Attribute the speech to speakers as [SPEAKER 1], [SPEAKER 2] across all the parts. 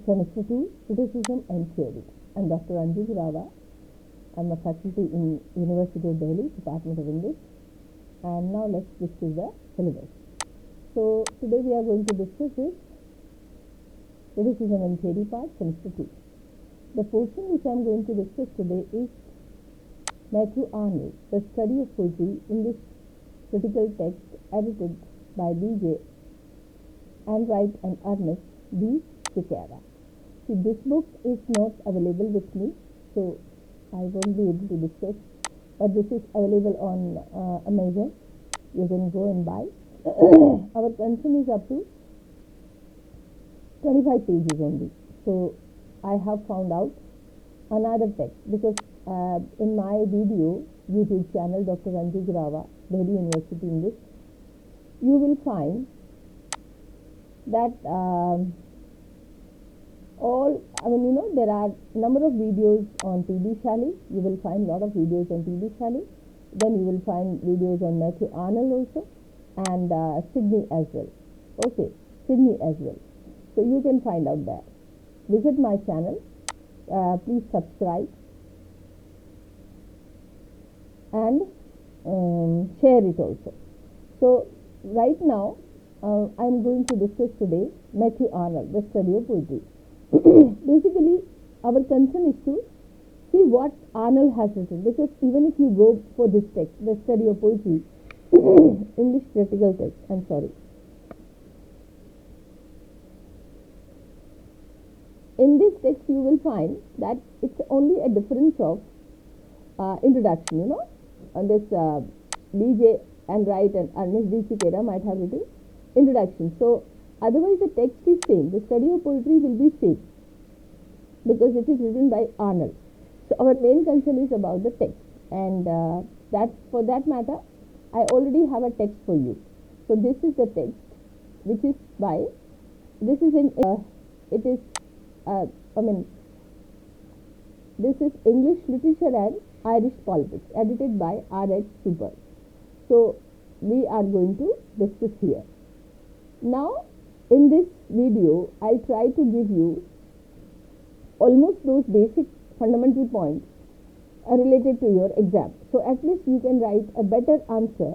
[SPEAKER 1] Semester 2, Criticism and Theory. I'm Dr. Anju Gurawa. I'm a faculty in University of Delhi, Department of English. And now let's discuss the syllabus. So today we are going to discuss this Criticism and Theory part, Semester 2. The portion which I'm going to discuss today is Methew Arnold, The Study of Poetry, English Critical Text, edited by B.J. Anwright and Ernest B. Chicara. See, this book is not available with me, so I won't be able to discuss, but this is available on Amazon. You can go and buy. Our concern is up to 25 pages only. So I have found out another text, because in my video YouTube channel, Dr. Anju Gurawa, Delhi University English, you will find that there are number of videos on T.B. Shelley. You will find lot of videos on T.B. Shelley. Then you will find videos on Methew Arnold also, and SIDENY as well. Okay, SIDENY as well. So you can find out there. Visit my channel. Please subscribe and share it also. So right now I am going to discuss today Methew Arnold, The Study of Poetry. Basically, our concern is to see what Arnold has written, because even if you go for this text, The Study of Poetry, English Critical Text, in this text you will find that it's only a difference of introduction, and this B.J. Anwright and Ernest B. Chicara might have written introduction. So otherwise the text is same. The study of poetry will be same because it is written by Arnold. So our main concern is about the text, and for that matter I already have a text for you. So this is the text which is by, this is in this is English Literature and Irish Politics, edited by R.H. Super. So we are going to discuss here. Now in this video I try to give you almost those basic fundamental points related to your exam. So at least you can write a better answer,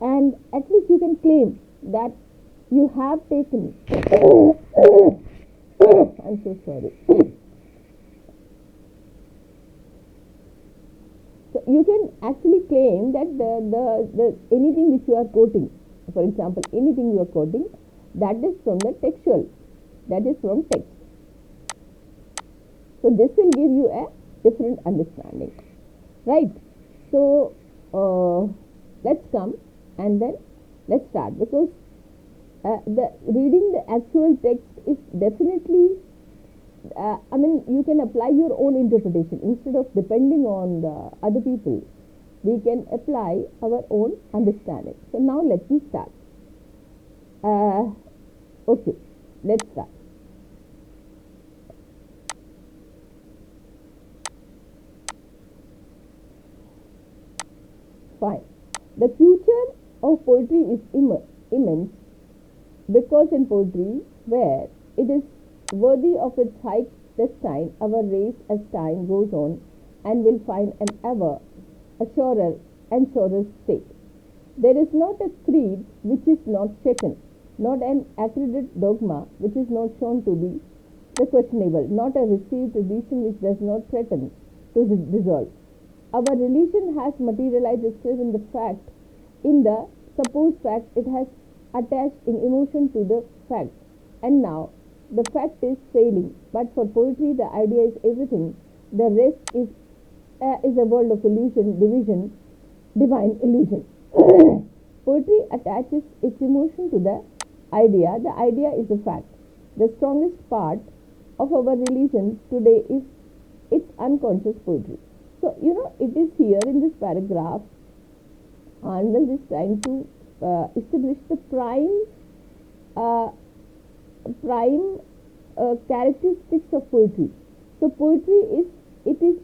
[SPEAKER 1] and at least you can claim that you have taken I'm so sorry. So you can actually claim that the anything which you are quoting, for example, anything you are quoting, that is from the textual, that is from text. So this will give you a different understanding, right? So let's come and then let's start, because reading the actual text is definitely, you can apply your own interpretation instead of depending on the other people. We can apply our own understanding. So now let me start. Okay, let's start. Fine. The future of poetry is immense, because in poetry, where it is worthy of its high destiny, our race as time goes on and will find an ever a surer and surer state. There is not a creed which is not shaken, not an accredited dogma which is not shown to be the questionable, not a received tradition which does not threaten to dissolve. Our religion has materialized itself in the fact, in the supposed fact, it has attached in emotion to the fact, and now the fact is failing. But for poetry the idea is everything, the rest is a world of illusion, division, divine illusion. Poetry attaches its emotion to the idea is a fact. The strongest part of our religion today is its unconscious poetry. So it is here in this paragraph, Arnold is trying to establish the prime characteristics of poetry. So poetry is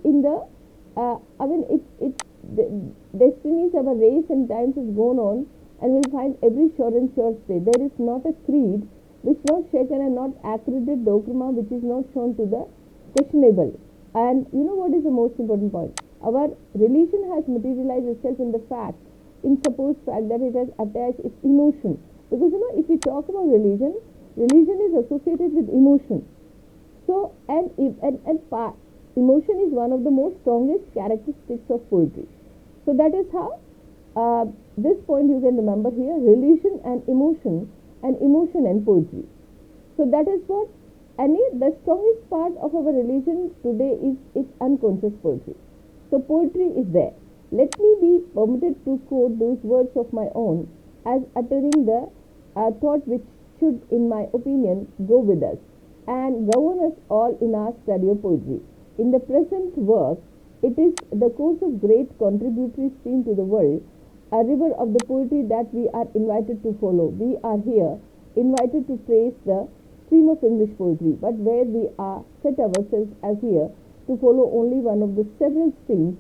[SPEAKER 1] in the the destinies of a race and times has gone on, and will find every sure and sure stay. There is not a creed which not shaken and not accredited dogma which is not shown to the questionable. And you know what is the most important point? Our religion has materialized itself in the fact, in supposed fact that it has attached its emotion. Because if we talk about religion, religion is associated with emotion. So, emotion is one of the most strongest characteristics of poetry. So that is how this point you can remember here: religion and emotion and poetry. So that is what the strongest part of our religion today is its unconscious poetry. So poetry is there. Let me be permitted to quote those words of my own as uttering the thought which should, in my opinion, go with us and govern us all in our study of poetry. In the present work, it is the course of great contributory stream to the world, a river of the poetry that we are invited to follow. We are here invited to trace the stream of English poetry, but where we are set ourselves as here to follow only one of the several streams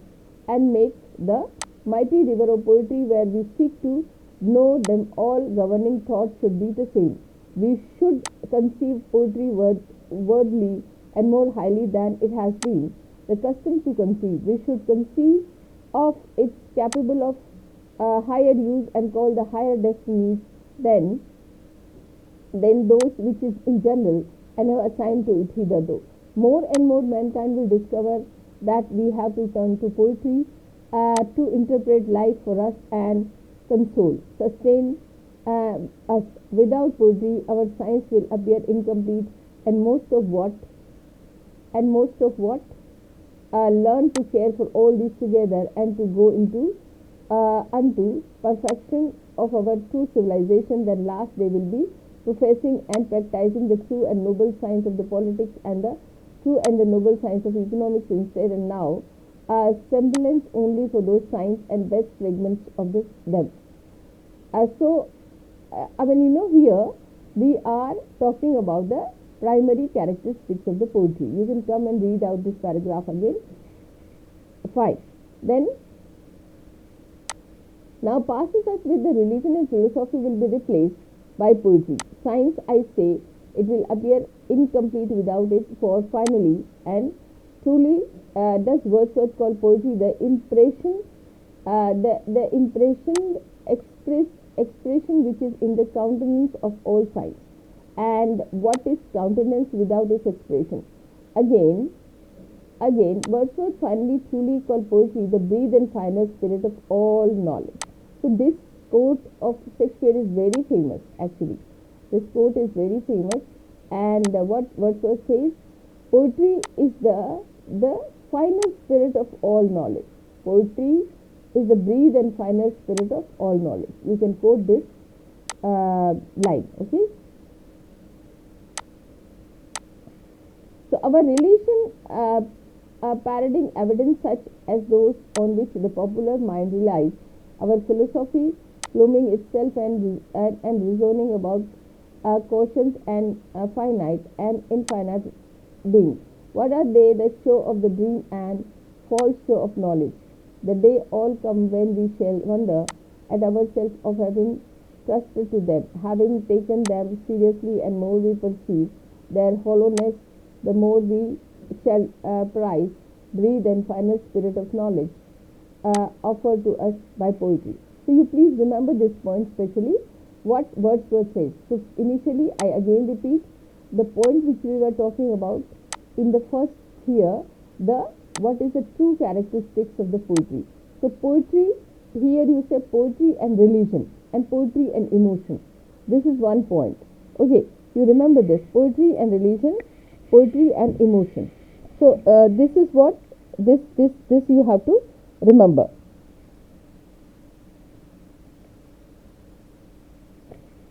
[SPEAKER 1] and make the mighty river of poetry where we seek to know them all. Governing thought should be the same. We should conceive poetry worthily and more highly than it has been the custom to conceive. We should conceive of it capable of higher use and call the higher destinies than those which is in general and have assigned to it hitherto. More and more mankind will discover that we have to turn to poetry to interpret life for us and console, sustain us. Without poetry, our science will appear incomplete, and most of what learn to care for all these together and to go into unto perfection of our true civilization. Then last they will be professing and practicing the true and noble science of the politics and the true and the noble science of economics instead, and now semblance only for those science and best fragments of them. Here we are talking about the primary characteristics of the poetry. You can come and read out this paragraph again. Fine. Then now passes us with the religion and philosophy will be replaced by poetry. Science, I say, it will appear incomplete without it, for finally and truly does Wordsworth call poetry the impression, the impression expression which is in the countenance of all signs. And what is countenance without its expression? Again, Wordsworth finally truly called poetry the breathe and final spirit of all knowledge. So this quote of Shakespeare is very famous. Actually, this quote is very famous, and what Wordsworth says, poetry is the final spirit of all knowledge. Poetry is the breathe and final spirit of all knowledge. You can quote this line. Okay. So our relation parodying evidence such as those on which the popular mind relies, our philosophy pluming itself and reasoning about quotients and finite and infinite beings. What are they? The show of the dream and false show of knowledge. The day all come when we shall wonder at ourselves of having trusted to them, having taken them seriously, and more we perceive their hollowness, the more we shall prize, breathe and final spirit of knowledge offered to us by poetry. So you please remember this point, especially what Wordsworth says. So initially, I again repeat the point which we were talking about in the first here, what is the true characteristics of the poetry. So poetry, here you say poetry and religion, and poetry and emotion. This is one point. Okay, you remember this: poetry and religion, poetry and emotion. So this is what this you have to remember.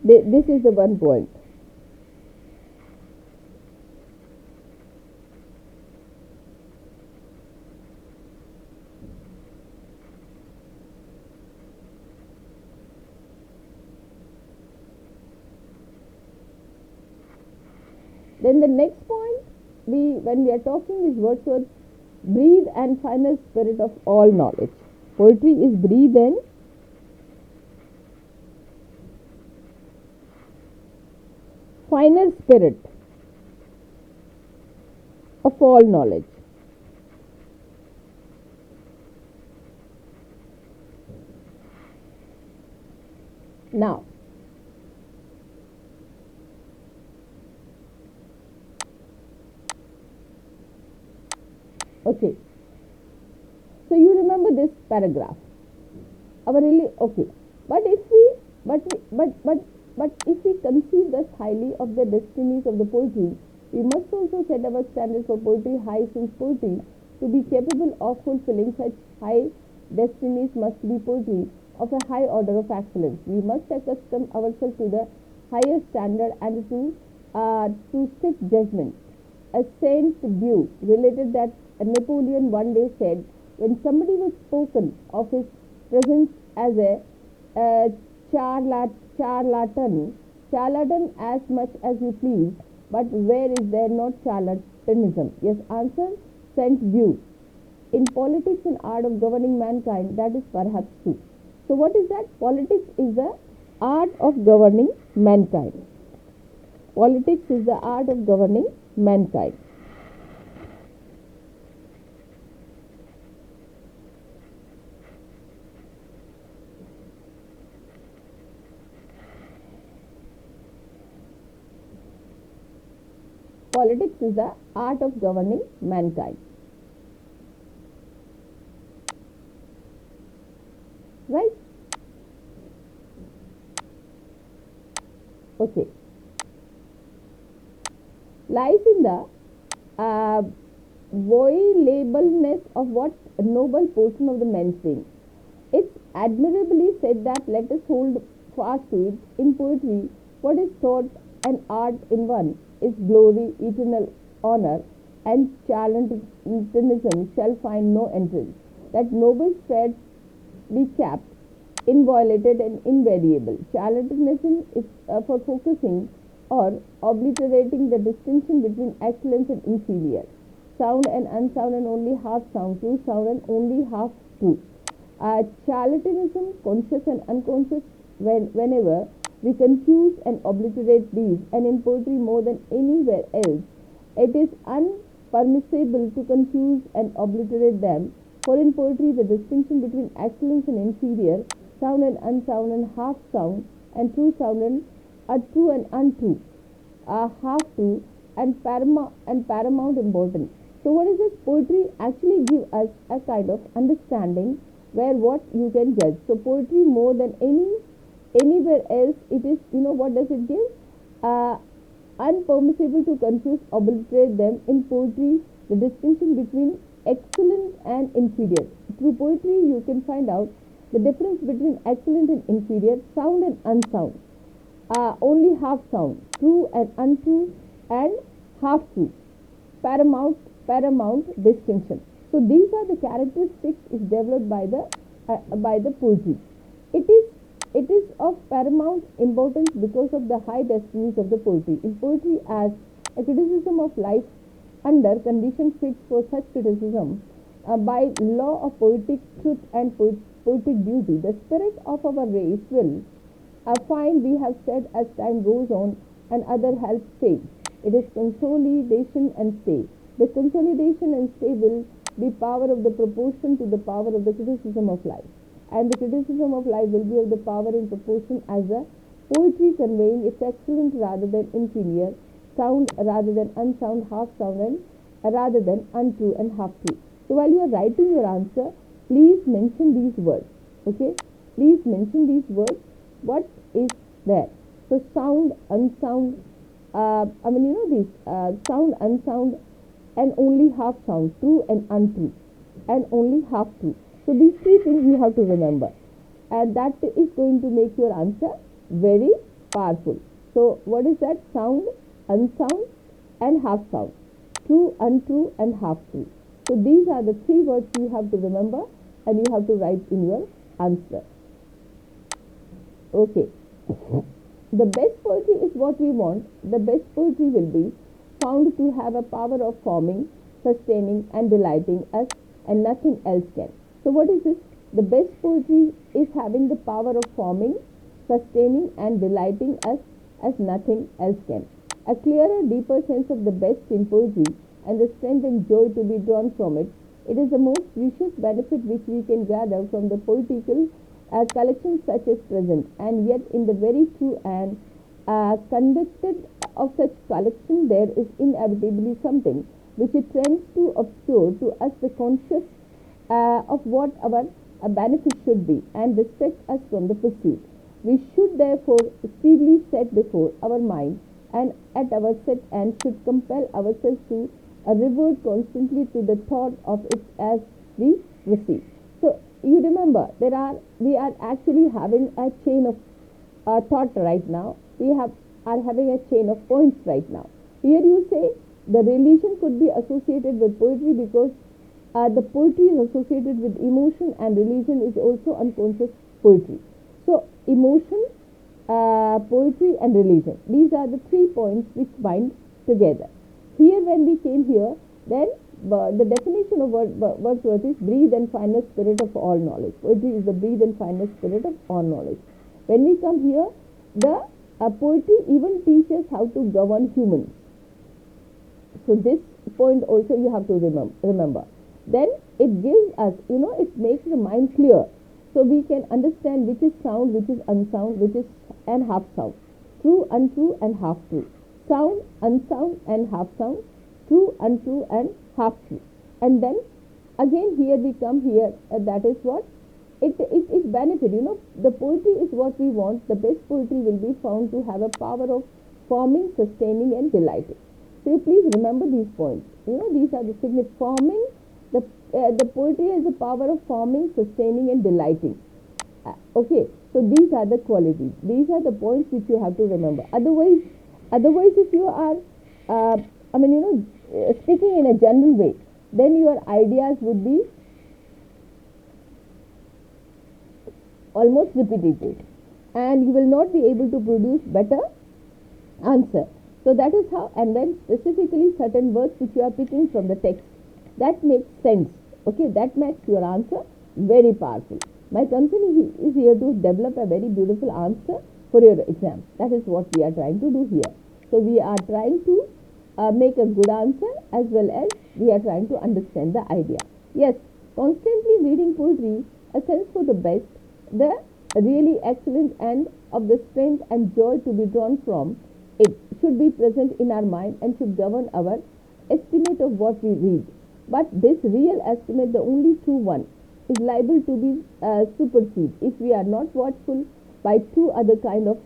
[SPEAKER 1] This is the one point. Then the next point, when we are talking, is Wordsworth's breathe and final spirit of all knowledge. Poetry is breathe and finer spirit of all knowledge. Now, okay, so you remember this paragraph. Okay, but if we conceive thus highly of the destinies of the poetry, we must also set our standard for poetry high, since poetry, to be capable of fulfilling such high destinies, must be poetry of a high order of excellence. We must accustom ourselves to the higher standard and to strict judgment. A Saint Bew related that Napoleon one day said, when somebody was spoken of his presence as a charlatan as much as you please, but where is there not charlatanism? Yes, answer Saint Bew. In politics and art of governing mankind, that is perhaps true. So what is that? Politics is the art of governing mankind. Politics is the art of governing mankind. Politics is the art of governing mankind. Right? Okay. Lies in the voilableness of what noble portion of the men sing. It's admirably said that let us hold fast to it. In poetry, what is thought an art in one is glory, eternal honor, and charlatanism shall find no entrance. That noble thread be kept inviolated and invariable. Charlatanism is for focusing or obliterating the distinction between excellence and inferior, sound and unsound and only half sound, true sound and only half true. Charlatanism, conscious and unconscious, whenever we confuse and obliterate these, and in poetry more than anywhere else, it is unpermissible to confuse and obliterate them. For in poetry, the distinction between excellence and inferior, sound and unsound, and half sound, and true sound and true and untrue, half true, and paramount importance. So, what is this? Poetry actually gives us a kind of understanding where what you can judge. So, poetry more than anywhere else, it is, what does it give? Unpermissible to confuse, obliterate them. In poetry, the distinction between excellent and inferior. Through poetry, you can find out the difference between excellent and inferior, sound and unsound, only half sound, true and untrue, and half true, paramount distinction. So these are the characteristics is developed by the poetry. It is of paramount importance because of the high destinies of the poetry. In poetry, as a criticism of life under conditions fit for such criticism, by law of poetic truth and poetic beauty, the spirit of our race will find, we have said, as time goes on and other helps fade. It is consolidation and stay. The consolidation and stay will be power of the proportion to the power of the criticism of life. And the criticism of life will be of the power in proportion as the poetry conveying its excellent rather than inferior, sound rather than unsound, half sound and rather than untrue and half true. So while you are writing your answer, please mention these words. Okay? Please mention these words. What is there? So sound, unsound, these sound, unsound, and only half sound, true and untrue, and only half true. So these three things you have to remember, and that is going to make your answer very powerful. So what is that? Sound, unsound, and half sound, true, untrue, and half true. So these are the three words you have to remember, and you have to write in your answer. Okay. The best poetry is what we want. The best poetry will be found to have a power of forming, sustaining, and delighting us, and nothing else can. So what is this? The best poetry is having the power of forming, sustaining, and delighting us as nothing else can. a clearer, deeper sense of the best in poetry and the strength and joy to be drawn from it. It is the most precious benefit which we can gather from the poetical collections such as present, and yet in the very true and conducted of such collection there is inevitably something which it tends to obscure to us the conscious of what our benefit should be and distract us from the pursuit. We should therefore speedily set before our mind and at our set and should compel ourselves to revert constantly to the thought of it as we proceed. So you remember we are actually having a chain of thought right now. We are having a chain of points right now. Here you say the religion could be associated with poetry because the poetry is associated with emotion and religion is also unconscious poetry. So emotion, poetry and religion. These are the 3 points which bind together. Here when we came here, then the definition of Wordsworth is breathe and finest spirit of all knowledge. Poetry is the breathe and finest spirit of all knowledge. When we come here, the poetry even teaches how to govern humans. So this point also you have to remember. Then it gives us, it makes the mind clear. So we can understand which is sound, which is unsound, which is and half sound. True, untrue and half true. Sound, unsound and half sound. True, untrue and half true. And then again here we come here, that is what? It is benefit, the poetry is what we want. The best poetry will be found to have a power of forming, sustaining and delighting. So please remember these points. These are the significant forming. The poetry has the power of forming, sustaining and delighting. Okay, so these are the qualities. These are the points which you have to remember. Otherwise if you are, speaking in a general way, then your ideas would be almost repetitive and you will not be able to produce better answer. So that is how, and then specifically certain words which you are picking from the text, that makes sense. Okay, that makes your answer very powerful. My concern is here to develop a very beautiful answer for your exam. That is what we are trying to do here. So we are trying to make a good answer as well as we are trying to understand the idea. Yes, constantly reading poetry, a sense for the best, the really excellent and of the strength and joy to be drawn from it should be present in our mind and should govern our estimate of what we read. But this real estimate, the only true one, is liable to be superseded if we are not watchful by 2 other kind of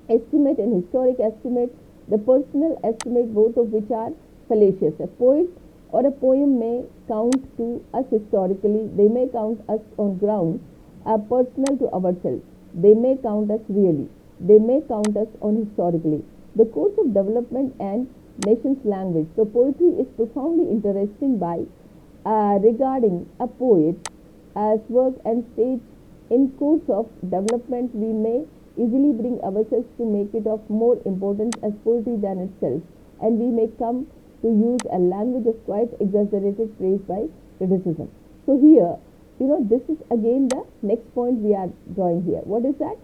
[SPEAKER 1] estimate and historic estimate, the personal estimate, both of which are fallacious. A poet or a poem may count to us historically, they may count us on ground personal to ourselves, they may count us really, they may count us on historically. The course of development and nation's language. So poetry is profoundly interesting by regarding a poet as work and stage in course of development. We may easily bring ourselves to make it of more importance as poetry than itself, and we may come to use a language of quite exaggerated praise by criticism. So here, this is again the next point we are drawing here. What is that?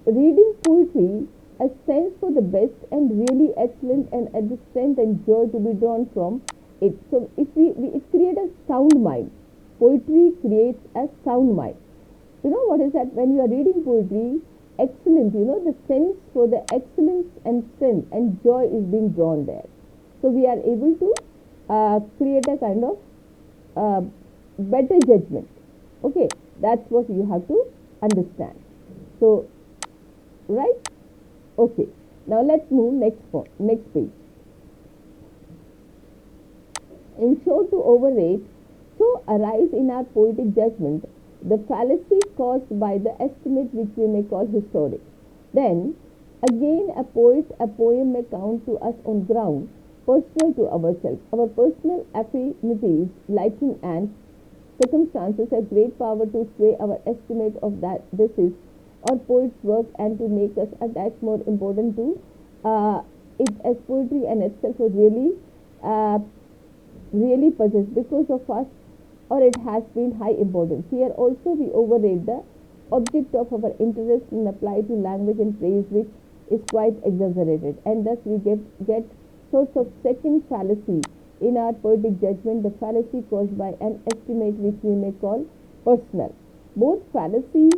[SPEAKER 1] Reading poetry, a sense for the best and really excellent and at the strength and joy to be drawn from it. So if it creates a sound mind. Poetry creates a sound mind. What is that? When you are reading poetry, excellent, the sense for the excellence and strength and joy is being drawn there. So we are able to create a kind of better judgment. Okay, that's what you have to understand. So, right? Okay, now let's move next page. In short, to overrate, so arise in our poetic judgment the fallacy caused by the estimate which we may call historic. Then, again a poem may count to us on ground personal to ourselves. Our personal affinities, liking and circumstances have great power to sway our estimate of that this is or poet's work and to make us attach more important to it as poetry and itself was really possessed because of us, or it has been high importance. Here also we overrate the object of our interest and apply to language and praise which is quite exaggerated, and thus we get sorts of second fallacy in our poetic judgment, the fallacy caused by an estimate which we may call personal. Both fallacies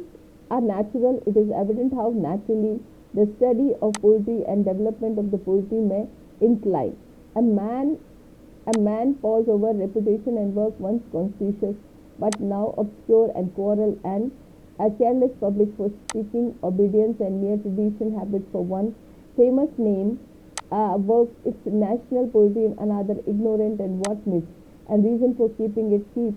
[SPEAKER 1] are natural. It is evident how naturally the study of poetry and development of the poetry may incline. A man pause over reputation and work once conspicuous, but now obscure and quarrel, and a careless public for speaking, obedience and mere tradition habit for one famous name works its national poetry in another, ignorant and what myth and reason for keeping it cheap,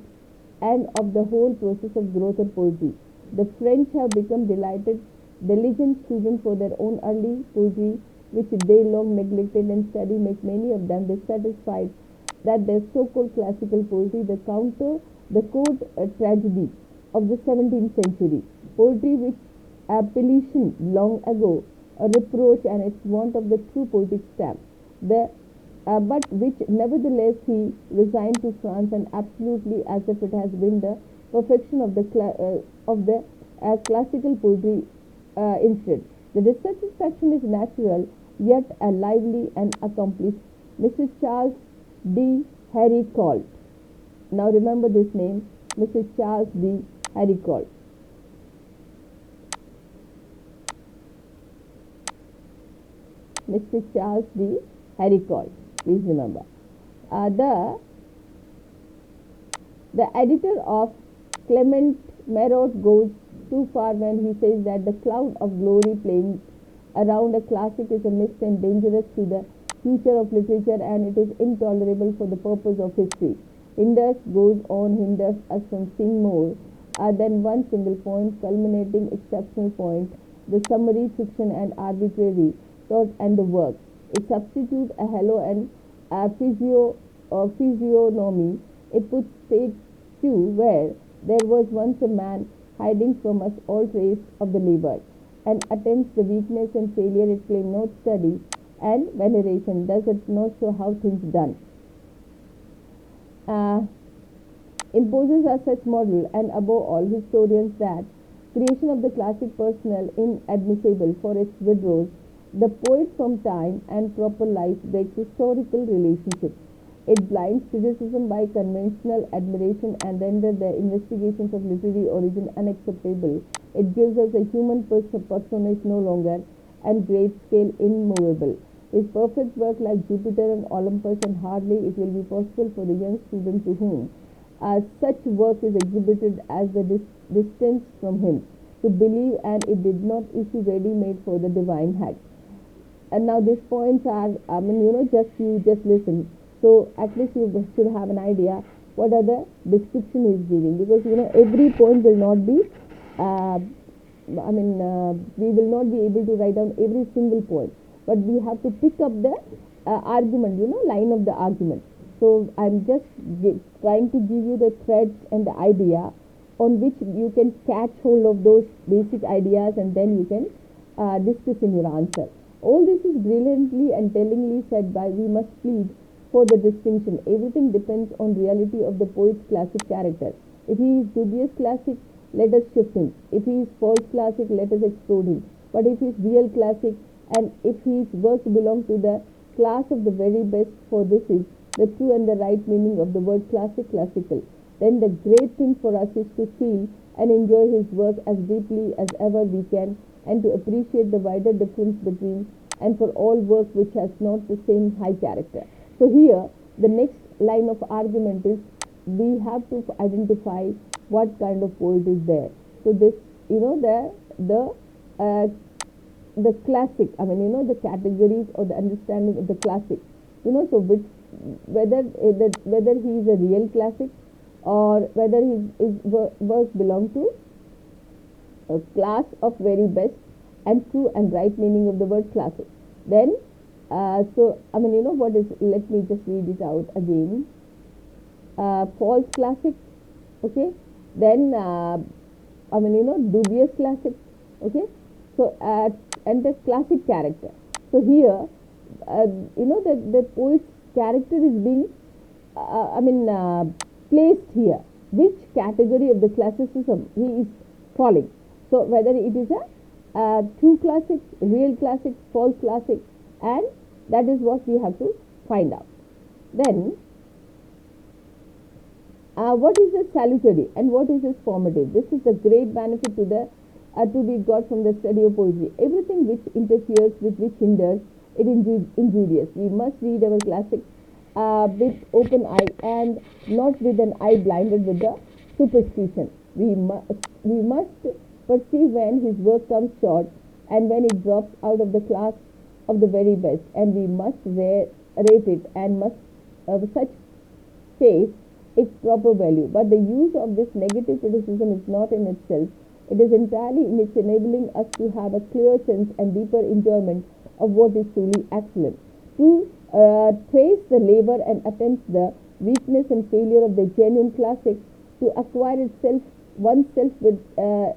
[SPEAKER 1] and of the whole process of growth of poetry. The French have become diligent students for their own early poetry, which they long neglected, and study make many of them dissatisfied that their so-called classical poetry, the court tragedy of the 17th century, poetry which appellation long ago a reproach and its want of the true poetic stamp, but which nevertheless he resigned to France, and absolutely as if it has been the perfection of the classical poetry instead. The dissatisfaction is natural, yet a lively and accomplished. Mrs. Charles D. Haricourt. Now remember this name, Mrs. Charles D. Haricourt. Mr. Charles D. Haricourt. Please remember. The editor of Clement Marot goes too far when he says that the cloud of glory playing around a classic is a mist and dangerous to the future of literature, and it is intolerable for the purpose of history. Hinders us from seeing more than one single point, culminating exceptional point, the summary, fiction and arbitrary thought and the work. It substitutes a hello and a physiognomy. It puts statue where there was once a man, hiding from us all trace of the labor, and attempts the weakness and failure it claims not study and veneration. Does it not show how things done? Imposes us such model, and above all historians, that creation of the classic personal inadmissible for its withdrawals. The poet from time and proper life breaks historical relationships. It blinds criticism by conventional admiration and renders the investigations of literary origin unacceptable. It gives us a human personage no longer and great scale immovable. His perfect work like Jupiter and Olympus, and hardly it will be possible for the young student to whom such work is exhibited as the distance from him to believe, and it did not issue ready-made for the divine hand. And now these points are, just listen. So at least you should have an idea what are the description is giving, because every point will not be, we will not be able to write down every single point, but we have to pick up the argument, line of the argument. So I'm just trying to give you the threads and the idea on which you can catch hold of those basic ideas, and then you can discuss in your answer. All this is brilliantly and tellingly said by we must plead for the distinction. Everything depends on reality of the poet's classic character. If he is dubious classic, let us shift him. If he is false classic, let us explode him. But if he is real classic, and if his works belong to the class of the very best, for this is the true and the right meaning of the word classical, then the great thing for us is to feel and enjoy his work as deeply as ever we can, and to appreciate the wider difference between and for all work which has not the same high character. So here the next line of argument is we have to identify what kind of poet is there. So this, the classic, the categories or the understanding of the classic, so which, whether he is a real classic or whether his works belong to a class of very best and true and right meaning of the word classic. Then, what is, let me just read it out again. False classic, okay. Then, dubious classic, okay. So, and the classic character. So here, the poet's character is being, placed here. Which category of the classicism he is falling? So whether it is true classics, real classics, false classics, and that is what we have to find out. Then, what is the salutary and what is its formative? This is the great benefit to be got from the study of poetry. Everything which interferes with which hinders it injurious. We must read our classics with open eye and not with an eye blinded with the superstition. We must perceive when his work comes short and when it drops out of the class of the very best, and we must rate it and must such face its proper value. But the use of this negative criticism is not in itself. It is entirely in its enabling us to have a clear sense and deeper enjoyment of what is truly excellent. To trace the labor and attempt the weakness and failure of the genuine classic, to acquire oneself with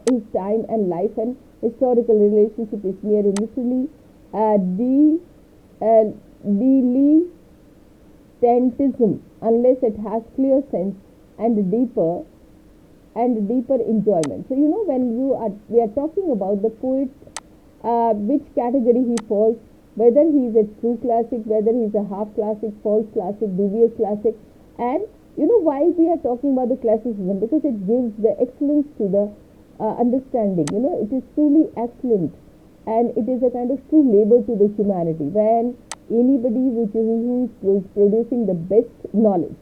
[SPEAKER 1] his time and life and historical relationship is mere literally dilettantism unless it has clear sense and deeper enjoyment. So when we are talking about the poet, which category he falls, whether he is a true classic, whether he is a half classic, false classic, dubious classic, and why we are talking about the classicism, because it gives the excellence to the understanding. It is truly excellent, and it is a kind of true labor to the humanity. When anybody who is producing the best knowledge,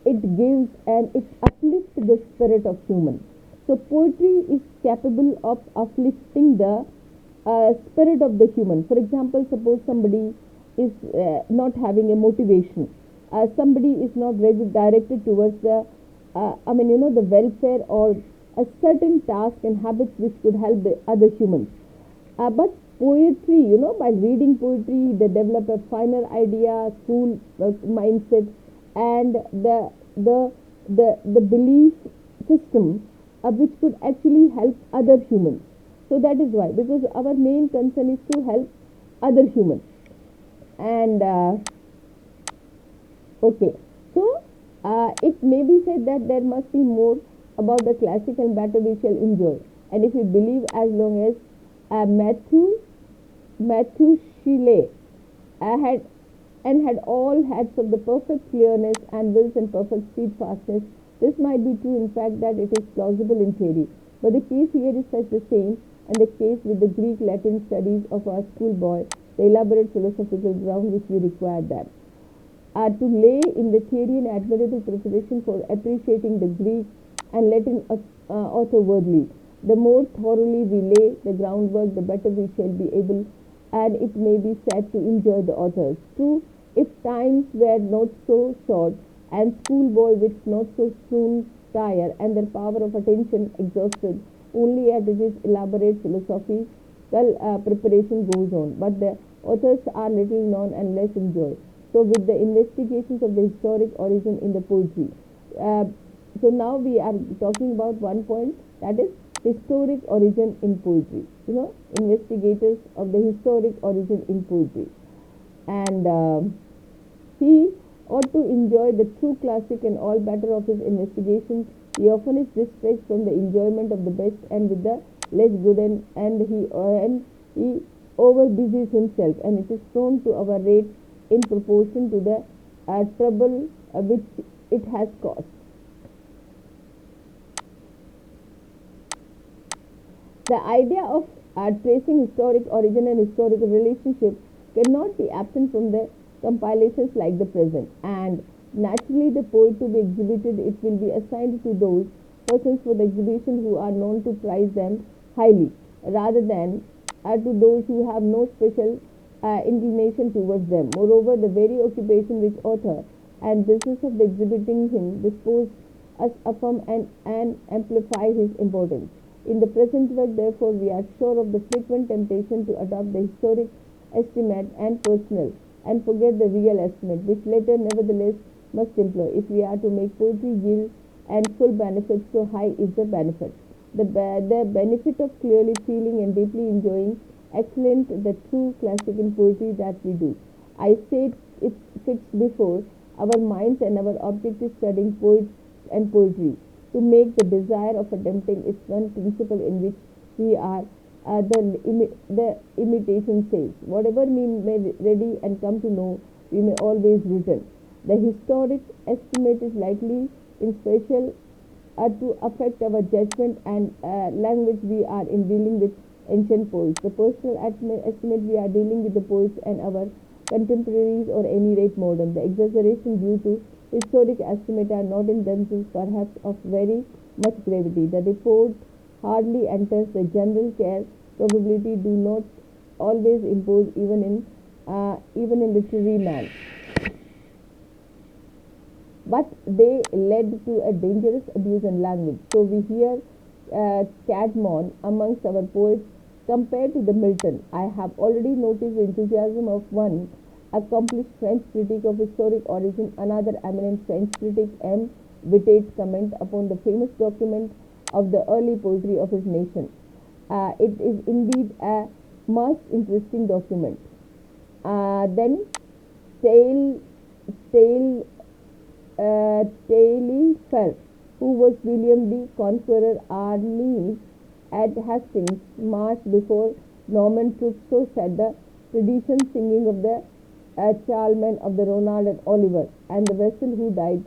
[SPEAKER 1] it gives and it uplifts the spirit of human. So poetry is capable of uplifting the spirit of the human. For example, suppose somebody is not having a motivation. Somebody is not directed towards the welfare or a certain task and habits which could help the other humans. But poetry, by reading poetry, they develop a finer idea, cool mindset, and the belief system which could actually help other humans. So that is why, because our main concern is to help other humans. And okay, so it may be said that there must be more about the classic and better we shall enjoy. And if we believe, as long as Methew Shelley had all hats of the perfect clearness and wills and perfect steadfastness, this might be true in fact that it is plausible in theory. But the case here is such the same, and the case with the Greek Latin studies of our schoolboy, the elaborate philosophical ground which we require that. To lay in the theory an admirable preparation for appreciating the Greek and Latin author worthily. The more thoroughly we lay the groundwork, the better we shall be able, and it may be said, to enjoy the authors. True, if times were not so short, and schoolboy which not so soon tire, and their power of attention exhausted, only as it is elaborate philosophical preparation goes on. But the authors are little known and less enjoyed. So with the investigations of the historic origin in the poetry. So now we are talking about one point, that is historic origin in poetry. Investigators of the historic origin in poetry. And he ought to enjoy the true classic and all better of his investigations. He often is distressed from the enjoyment of the best and with the less good, and he overbusies himself, and it is prone to our rate in proportion to the trouble which it has caused. The idea of tracing historic origin and historical relationship cannot be absent from the compilations like the present, and naturally the poet to be exhibited, it will be assigned to those persons for the exhibition who are known to prize them highly, rather than to those who have no special inclination towards them. Moreover, the very occupation which author and business of the exhibiting him dispose us affirm and amplify his importance. In the present work, therefore, we are sure of the frequent temptation to adopt the historic estimate and personal, and forget the real estimate, which latter nevertheless must employ, if we are to make poetry yield and full benefits. So high is the benefit. The benefit of clearly feeling and deeply enjoying excellent the true classic in poetry that we do. I said it fits before our minds, and our object is studying poets and poetry, to make the desire of attempting its one principle in which we are the imitation says. Whatever we may ready and come to know, we may always return. The historic estimate is likely in special to affect our judgment and language we are in dealing with ancient poets. The personal estimate we are dealing with the poets and our contemporaries or any rate modern. The exaggeration due to historic estimate are not in themselves perhaps of very much gravity. The report hardly enters the general care. Probability do not always impose even in literary man. But they led to a dangerous abuse in language. So we hear Cadmon amongst our poets compared to the Milton. I have already noticed the enthusiasm of one accomplished French critic of historic origin, another eminent French critic, M. Vitate's comment upon the famous document of the early poetry of his nation. It is indeed a most interesting document. Then Taillefer, who was William the Conqueror armies at Hastings, marched before Norman troops, so said the tradition, singing of the Charlemagne of the Ronald and Oliver, and the vessel who died.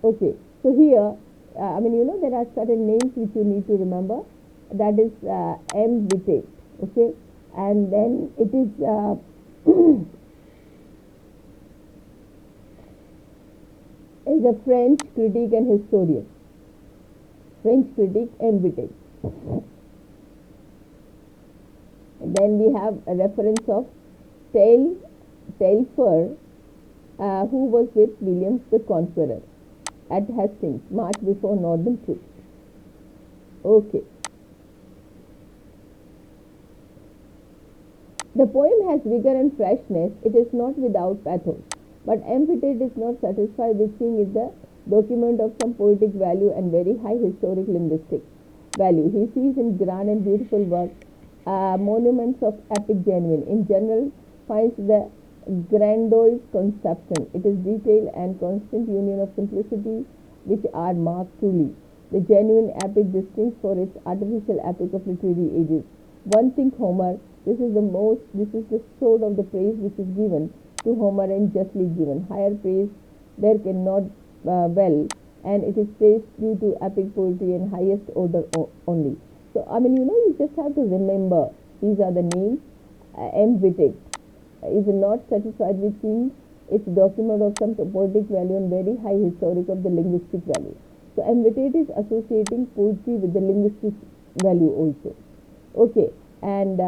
[SPEAKER 1] Okay, so here, there are certain names which you need to remember. That is M. Vitate, okay, and then it is is a French critic and historian. French critic M. Vitate. Then we have a reference of Taillefer, who was with William the Conqueror at Hastings, marched before northern troops. Okay. The poem has vigor and freshness. It is not without pathos. But M. Vitate is not satisfied with seeing it the document of some poetic value and very high historic linguistic value. He sees in grand and beautiful work monuments of epic genuine. In general, finds the grandiose conception. It is detail and constant union of simplicity which are marked truly. The genuine epic distinct for its artificial epic of literary ages. One think Homer. This is the sort of the praise which is given to Homer and justly given. Higher praise there cannot well, and it is praise due to epic poetry and highest order only. So, you just have to remember these are the names. M. Vitate is not satisfied with seeing its document of some poetic value and very high historic of the linguistic value. So, M. Vitate is associating poetry with the linguistic value also. Okay, and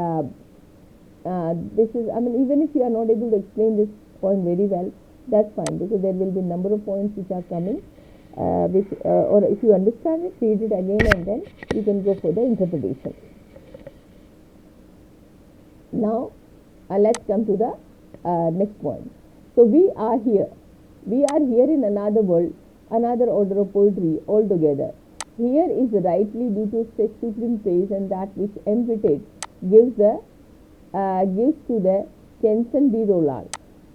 [SPEAKER 1] this is, even if you are not able to explain this point very well, that's fine, because there will be number of points which are coming, or if you understand it, read it again and then you can go for the interpretation. Now, let's come to the next point. So, we are here in another world, another order of poetry altogether. Here is rightly due to such supreme praise and that which M. Vitate gives to the Chanson de Roland.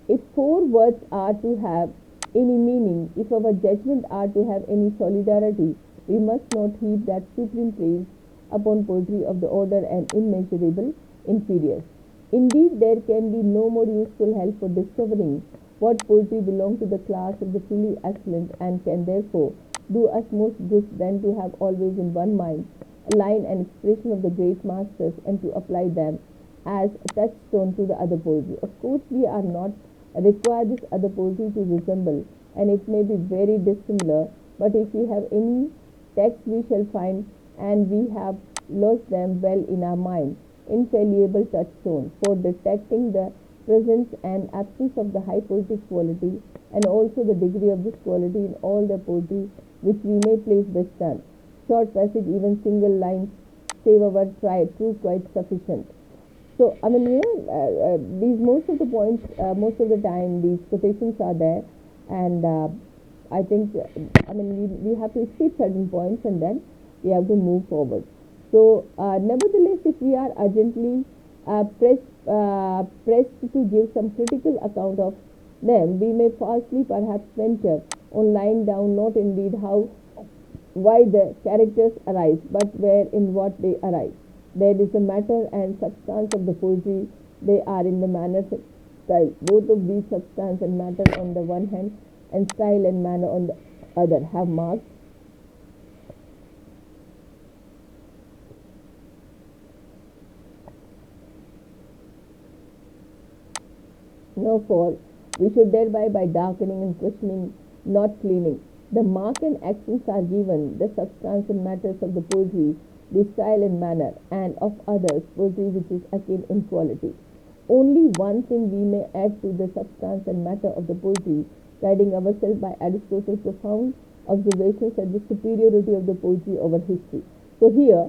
[SPEAKER 1] If four words are to have any meaning, if our judgment are to have any solidarity, we must not heap that supreme praise upon poetry of the order and immeasurable inferiors. Indeed, there can be no more useful help for discovering what poetry belongs to the class of the truly excellent and can therefore do us most good than to have always in one mind a line and expression of the great masters and to apply them as a touchstone to the other poetry. Of course, we are not require this other poetry to resemble, and it may be very dissimilar, but if we have any text we shall find, and we have lost them well in our mind, infallible touchstone for detecting the presence and absence of the high poetic quality and also the degree of this quality in all the poetry which we may place best done. Short passage, even single lines, save our truth quite sufficient. So, these most of the points, most of the time, these quotations are there, and I think, we have to skip certain points and then we have to move forward. So, nevertheless, if we are urgently pressed to give some critical account of them, we may falsely perhaps venture on laying down not indeed why the characters arise, but where in what they arise. there is a matter and substance of the poetry. They are in the manner style. Both of these, substance and matter on the one hand and style and manner on the other, have marked no for we should thereby by darkening and questioning, not cleaning. The mark and accents are given, the substance and matters of the poetry, the style and manner, and of others, poetry which is akin in quality. Only one thing we may add to the substance and matter of the poetry, guiding ourselves by Aristotle's profound observations at the superiority of the poetry over history. So here,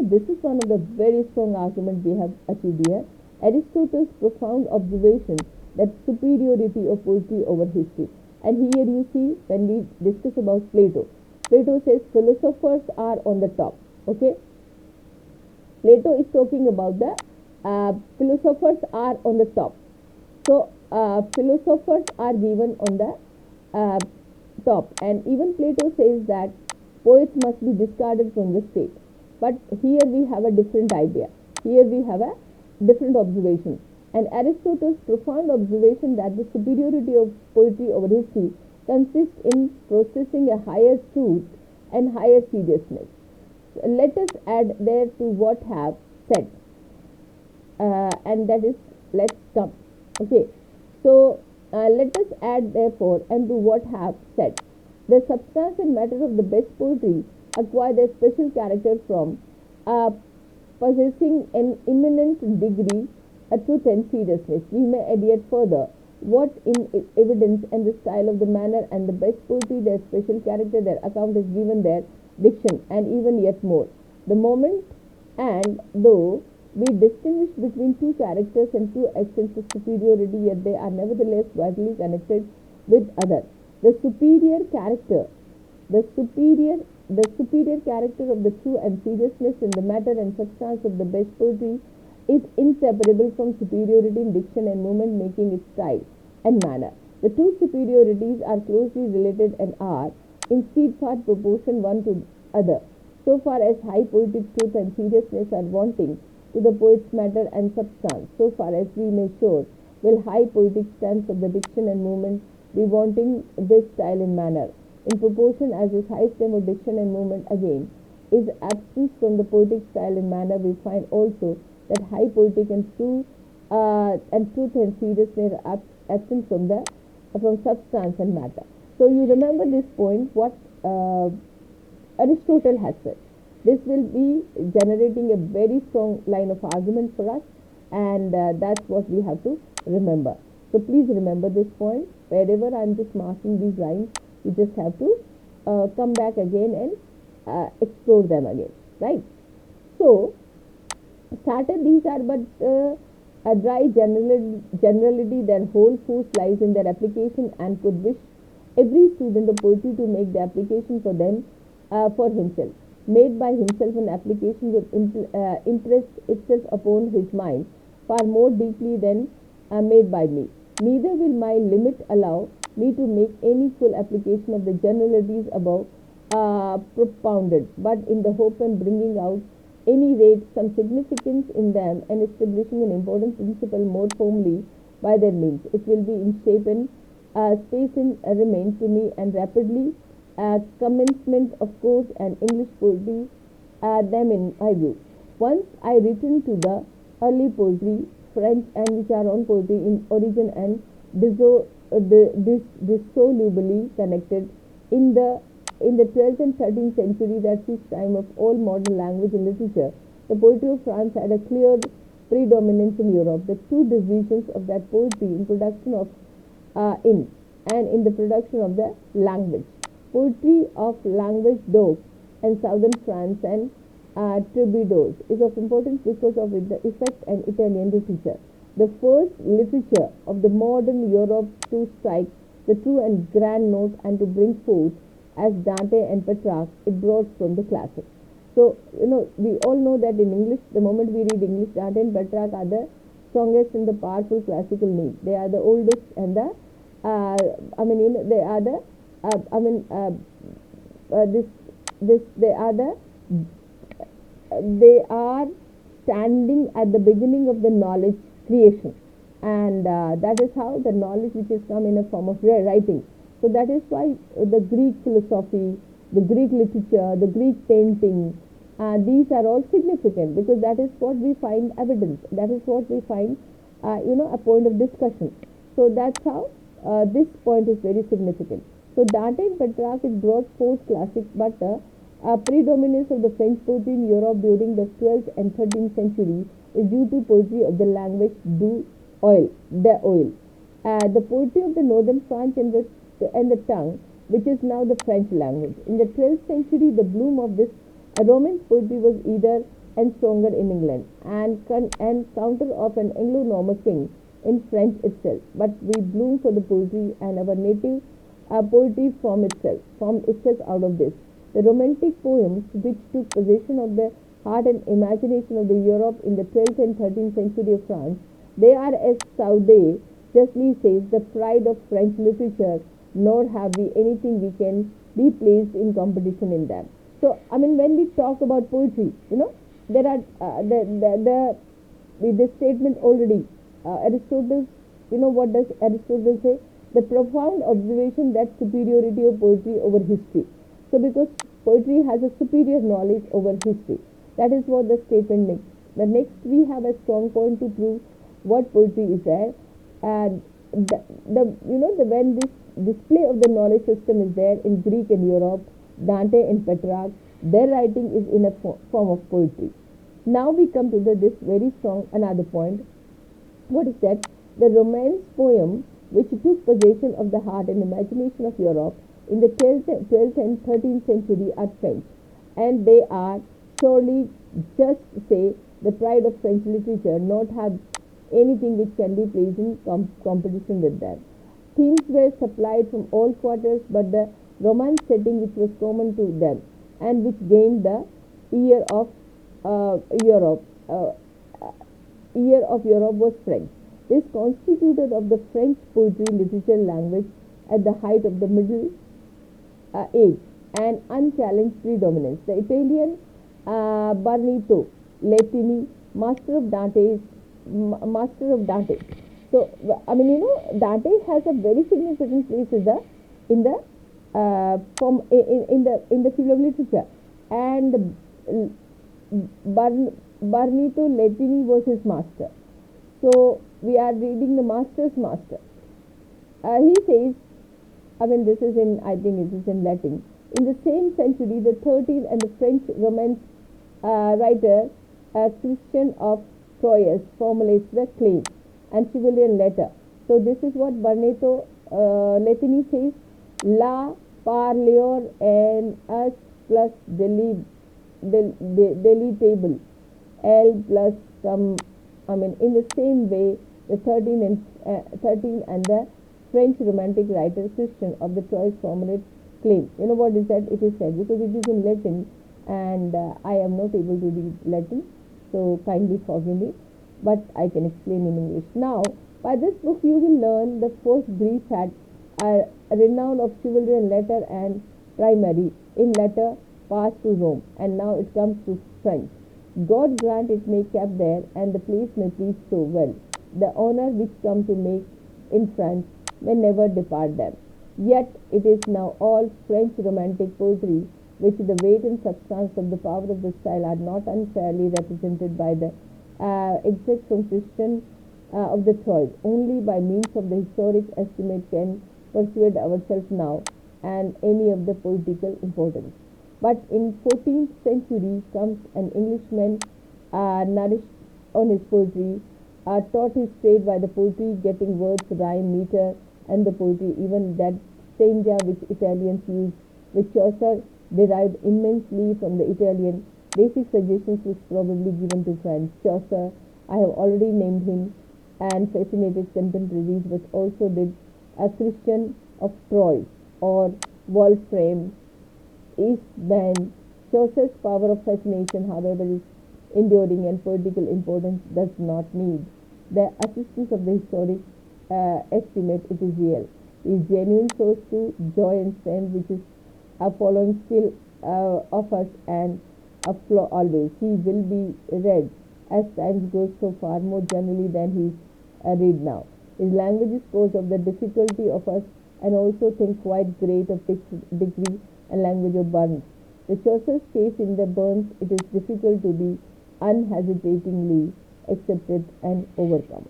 [SPEAKER 1] this is one of the very strong arguments we have achieved here. Aristotle's profound observation that superiority of poetry over history. And here you see, when we discuss about Plato, Plato says philosophers are on the top. Okay, Plato is talking about the philosophers are on the top. So philosophers are given on the top, and even Plato says that poets must be discarded from the state. But here we have a different idea. Here we have a different observation. And Aristotle's profound observation that the superiority of poetry over history consists in processing a higher truth and higher seriousness. So let us add there to what have said, and that is, let's come. Okay, so let us add therefore and to what have said. The substance and matter of the best poetry acquire their special character from possessing an eminent degree a truth and seriousness. We may add yet further what in evidence and the style of the manner and the best poetry, their special character, their account is given their diction, and even yet more. The moment, and though we distinguish between two characters and two accents of superiority, yet they are nevertheless vitally connected with others. The superior character of the true and seriousness in the matter and substance of the best poetry is inseparable from superiority in diction and movement, making its style and manner. The two superiorities are closely related and are in steadfast proportion one to other. So far as high poetic truth and seriousness are wanting to the poet's matter and substance, so far as we may show will high poetic stance of the diction and movement be wanting this style and manner. In proportion as this high stem of diction and movement again is absent from the poetic style and manner, we find also that high poetic and truth and seriousness are absent from substance and matter. So you remember this point, what Aristotle has said. This will be generating a very strong line of argument for us, and that's what we have to remember. So please remember this point. Wherever I'm just marking these lines, you just have to come back again and explore them again, right? So started, these are but a dry generality, their whole force lies in their application, and could wish every student of poetry to make the application for them for himself. Made by himself, an application would impress itself upon his mind far more deeply than made by me. Neither will my limit allow me to make any full application of the generalities above propounded, but in the hope of bringing out any rate some significance in them and establishing an important principle more firmly by their means. It will be in shape and space in remain to me, and rapidly commencement of course and English poetry them in my view. Once I return to the early poetry, French and which are on poetry in origin and dissolubly connected in the 12th and 13th century, that's the time of all modern language and literature. The poetry of France had a clear predominance in Europe. The two divisions of that poetry in production of in the production of the language. Poetry of language d'oc and southern France and troubadours is of importance because of the effect and Italian literature. The first literature of the modern Europe to strike the true and grand note and to bring forth as Dante and Petrarch, it brought from the classics. So, we all know that in English, the moment we read English, Dante and Petrarch are the strongest and the powerful classical names. They are the oldest and the, they are the, they are the they are standing at the beginning of the knowledge creation, and that is how the knowledge which has come in a form of writing. So that is why the Greek philosophy, the Greek literature, the Greek painting, these are all significant because that is what we find evidence. That is what we find, a point of discussion. So that's how this point is very significant. So Dante and Petrarch it brought forth classics, but predominance of the French poetry in Europe during the 12th and 13th century is due to poetry of the language the oil. The poetry of the northern France and the tongue, which is now the French language. In the 12th century, the bloom of this Romance poetry was either and stronger in England and counter of an Anglo-Norman king in French itself. But we bloom for the poetry and our native poetry formed itself out of this. The romantic poems which took possession of the heart and imagination of the Europe in the 12th and 13th century of France, they are, as Saudet justly says, the pride of French literature, nor have we anything we can be placed in competition in them. So, when we talk about poetry, there are this statement already. Aristotle, what does Aristotle say? The profound observation that superiority of poetry over history. So, because poetry has a superior knowledge over history, that is what the statement makes. The next, we have a strong point to prove what poetry is there, and when this display of the knowledge system is there in Greek and Europe, Dante and Petrarch, their writing is in a form of poetry. Now we come to this very strong another point. What is that? The Romance poem which took possession of the heart and imagination of Europe in the 12th and 13th century are French, and they are surely just say the pride of French literature, not have anything which can be placed in competition with them. Themes were supplied from all quarters, but the Romance setting which was common to them and which gained the ear of Europe was French. This constituted of the French poetry literature language at the height of the Middle Age and unchallenged predominance. The Italian Barnito Latini, master of Dante. So Dante has a very significant place in the field of literature, and Barnito Latini was his master. So we are reading the master's master. He says, this is in, I think it is in Latin. In the same century, the 13th and the French Romance writer Christian of Troyes formulates the claim and chivalrian letter. So this is what Barnito Latini says: La parlior en us plus deletable L plus some. In the same way, the 13th and the French Romantic writer Christian of the Troyes formulate claim. What is that? It is said because it is in Latin, and I am not able to read Latin, so kindly forgive me, but I can explain in English. Now, by this book you will learn the first Greece had a renown of chivalry and letter and primary in letter passed to Rome, and now it comes to French. God grant it may kept there, and the place may please so well. The honor which come to make in France may never depart them. Yet it is now all French romantic poetry, which the weight and substance of the power of the style are not unfairly represented by the extract from Christian of the Troyes. Only by means of the historic estimate can persuade ourselves now and any of the political importance. But in 14th century comes an Englishman nourished on his poetry, taught his trade by the poetry, getting words, rhyme, meter, and the poetry, even that stanza which Italians use, which Chaucer derived immensely from the Italian. Basic suggestions was probably given to French. Chaucer, I have already named him, and fascinated contemporaries, but also did a Christian of Troyes or Wolfram, Eastbourne. Chaucer's power of fascination, however, is enduring, and political importance does not need the assistance of the historic estimate. It is real. It is genuine source to joy and strength, which is a following still of us, and a flaw always. He will be read as time goes so far more generally than he's read now. His language is cause of the difficulty of us and also think quite great of degree and language of Burns. The Chaucer's case in the Burns, it is difficult to be unhesitatingly accepted and overcome.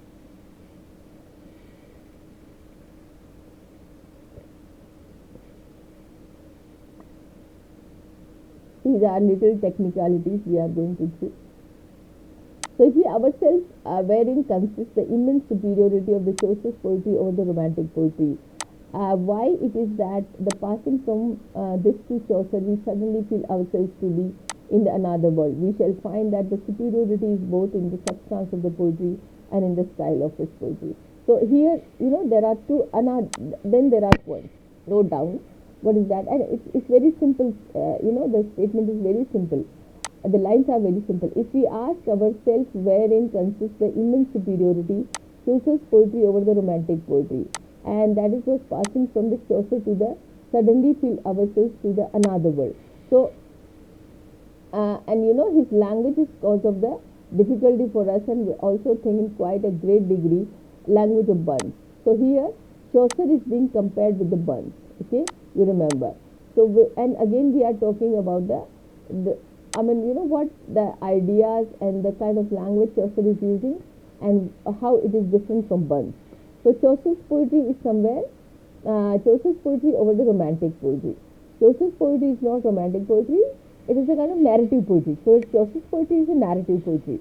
[SPEAKER 1] These are little technicalities we are going to do. So if we ourselves wherein consists the immense superiority of the Chaucer's poetry over the Romantic poetry. Why it is that the passing from this to Chaucer, we suddenly feel ourselves to be in another world. We shall find that the superiority is both in the substance of the poetry and in the style of his poetry. So here, there are two, then there are points. Note down what is that, and it's very simple. The statement is very simple. The lines are very simple. If we ask ourselves wherein consists the immense superiority, Chaucer's poetry over the Romantic poetry, and that is was passing from the Chaucer to the suddenly feel ourselves to the another world. So, and his language is cause of the difficulty for us, and we also think in quite a great degree language of Burns. So here Chaucer is being compared with the Burns. Okay, you remember. So and again we are talking about the what the ideas and the kind of language Chaucer is using and how it is different from Burns. So Chaucer's poetry is somewhere, Chaucer's poetry over the Romantic poetry. Chaucer's poetry is not Romantic poetry, it is a kind of narrative poetry. So Chaucer's poetry is a narrative poetry.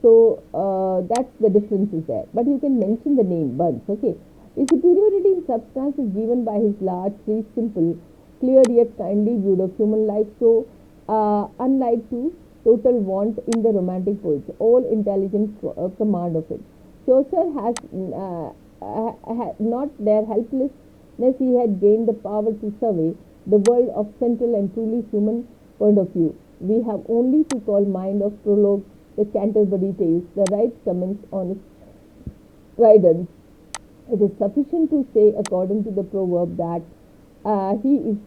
[SPEAKER 1] So that's the difference is there. But you can mention the name, Burns, okay. His superiority in substance is given by his large, free, simple, clear yet kindly viewed of human life. So unlike to total want in the Romantic poets, all intelligent command of it. Chaucer has not their helplessness, he had gained the power to survey the world of central and truly human point of view. We have only to call mind of prologue, the Canterbury Tales, the right comments on its riders. It is sufficient to say, according to the proverb, that he is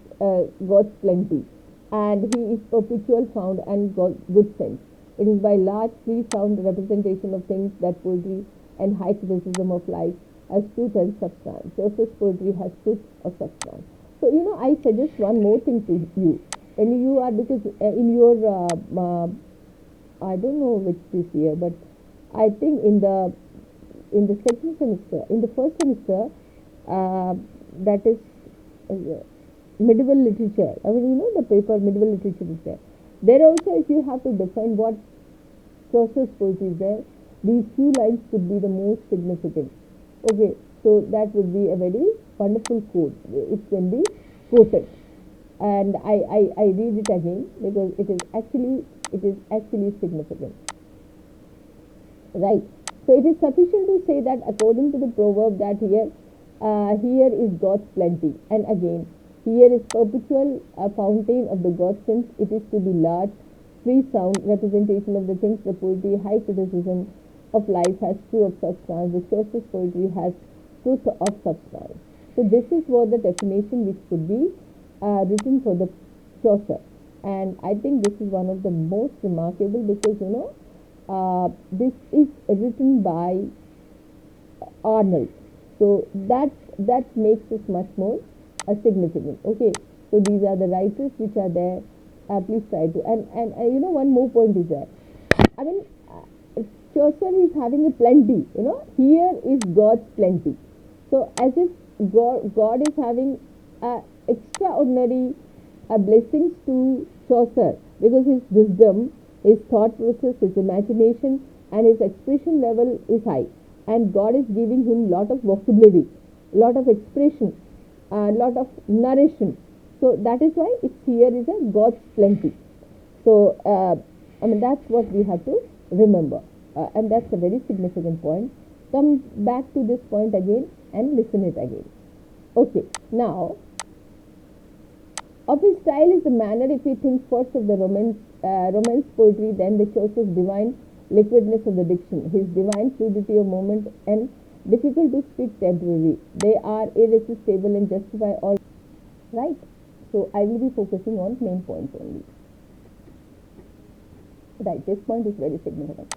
[SPEAKER 1] God's plenty, and he is perpetual found and good sense. It is by large, free, sound representation of things that poetry and high criticism of life has truth and substance. Chaucer's poetry has truth or substance. So, I suggest one more thing to you. When you are, because in your, I don't know which this year, but I think in the second semester, in the first semester, that is medieval literature. The paper medieval literature is there. There also, if you have to define what Chaucer's poetry is there, these few lines could be the most significant. Okay, so that would be a very wonderful quote. It can be quoted, and I read it again because it is actually significant. Right. So it is sufficient to say that according to the proverb that here is God's plenty, and again here is perpetual fountain of the God sense. It is to be large, free, sound representation of the things the poetry, high criticism of life has true of substance. The Chaucer's poetry has truth of substance. So this is what the definition which could be written for the Chaucer, and I think this is one of the most remarkable because this is written by Arnold. So that makes it much more significant. Okay, so these are the writers which are there. Please try to and one more point is there. Chaucer is having a plenty. Here is God's plenty. So as if God is having extraordinary blessings to Chaucer because his wisdom, his thought process, his imagination, and his expression level is high, and God is giving him lot of vocabulary, lot of expression, lot of narration. So that is why it's here is a God's plenty. So that's what we have to remember, and that's a very significant point. Come back to this point again and listen it again. Okay, now of his style is the manner. If we think first of the romance poetry, then the Chaucer's divine liquidness of the diction, his divine fluidity of moment and difficult to speak temporary. They are irresistible and justify all. Right. So I will be focusing on main points only. Right, this point is very significant.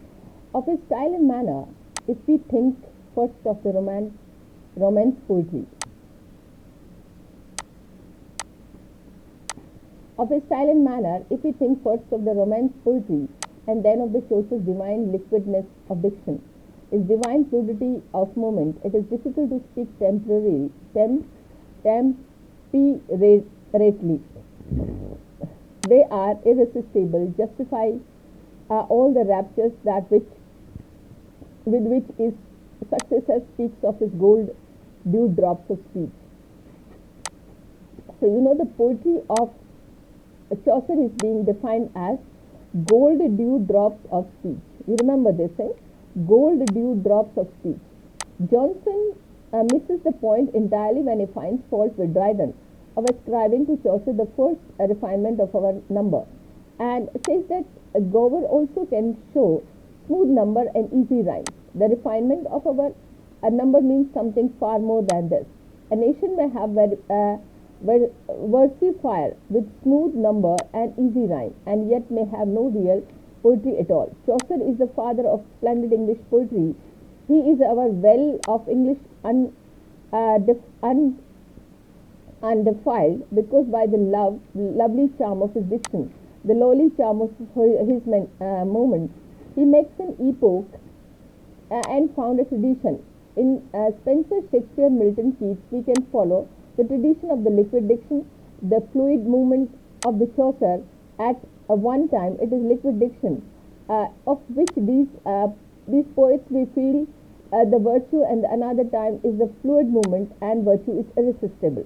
[SPEAKER 1] Of his style and manner, if we think first of the romance poetry. Of his style and manner, if we think first of the romance poetry and then of the Chaucer's divine liquidness of diction, his divine fluidity of movement, it is difficult to speak temperately. They are irresistible, justify all the raptures with which his successor speaks of his gold dewdrops of speech. So the poetry of Chaucer is being defined as gold dewdrops of speech. You remember this, eh? Gold dewdrops of speech. Johnson misses the point entirely when he finds fault with Dryden of ascribing to Chaucer the first refinement of our number, and says that Gower also can show smooth number and easy rhymes. The refinement of our number means something far more than this. A nation may have versifier with smooth number and easy rhyme, and yet may have no real poetry at all. Chaucer is the father of splendid English poetry. He is our well of English undefiled, because by the lovely charm of his diction, the lowly charm of his moments, he makes an epoch and found a tradition. In Spenser, Shakespeare, Milton, Keats, we can follow the tradition of the liquid diction, the fluid movement of the Chaucer. At one time, it is liquid diction, of which these poets we feel the virtue, and another time is the fluid movement, and virtue is irresistible.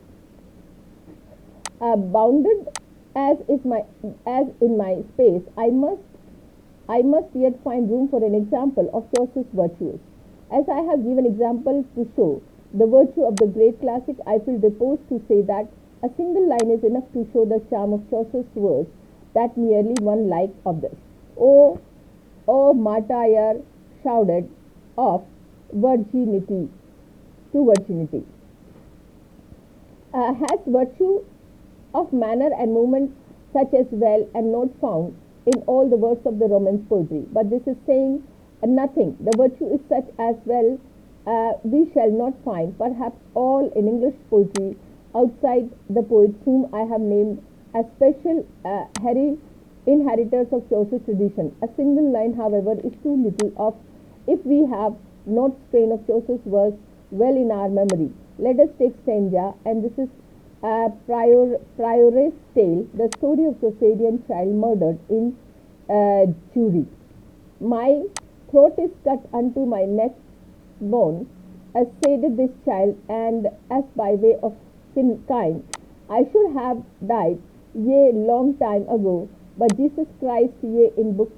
[SPEAKER 1] Bounded as in my space, I must yet find room for an example of Chaucer's virtues. As I have given examples to show the virtue of the great classic, I feel disposed to say that a single line is enough to show the charm of Chaucer's verse, that merely one like of this. O martyr shrouded of virginity to virginity, has virtue of manner and movement such as well and not found in all the works of the Romance poetry. But this is saying nothing. The virtue is such as well we shall not find, perhaps all in English poetry, outside the poets whom I have named as special inheritors of Chaucer's tradition. A single line, however, is too little of if we have not strain of Chaucer's verse well in our memory. Let us take stanza, and this is Prioress Tale, the story of Chaucerian child murdered in Jury. My throat is cut unto my neck bone, as said this child, and as by way of kind, I should have died, yea, long time ago, but Jesus Christ, yea, in book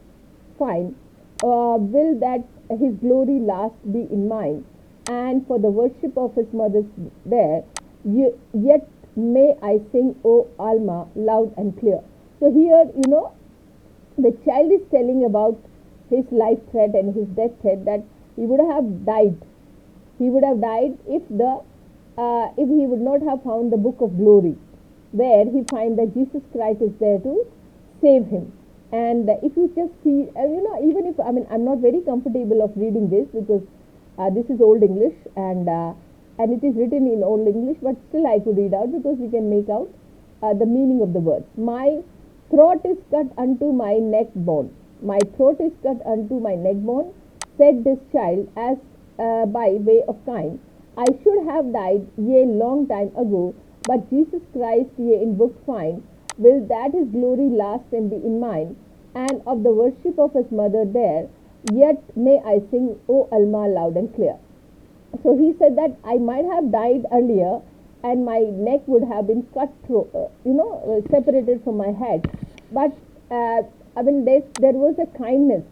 [SPEAKER 1] fine, will that his glory last be in mine, and for the worship of his mother's there, yet may I sing, O Alma, loud and clear. So here, the child is telling about his life threat and his death threat, that he would have died. He would have died if he would not have found the book of glory, where he finds that Jesus Christ is there to save him. And if you just see, even if, I'm not very comfortable of reading this, because this is Old English, and it is written in Old English, but still I could read out, because we can make out the meaning of the words. My throat is cut unto my neck bone. My throat is cut unto my neck bone, said this child, as by way of kind. I should have died, yea, long time ago, but Jesus Christ, yea, in book fine, will that his glory last and be in mine, and of the worship of his mother there, yet may I sing, O Alma, loud and clear. So he said that I might have died earlier, and my neck would have been cut through, separated from my head, but there was a kindness,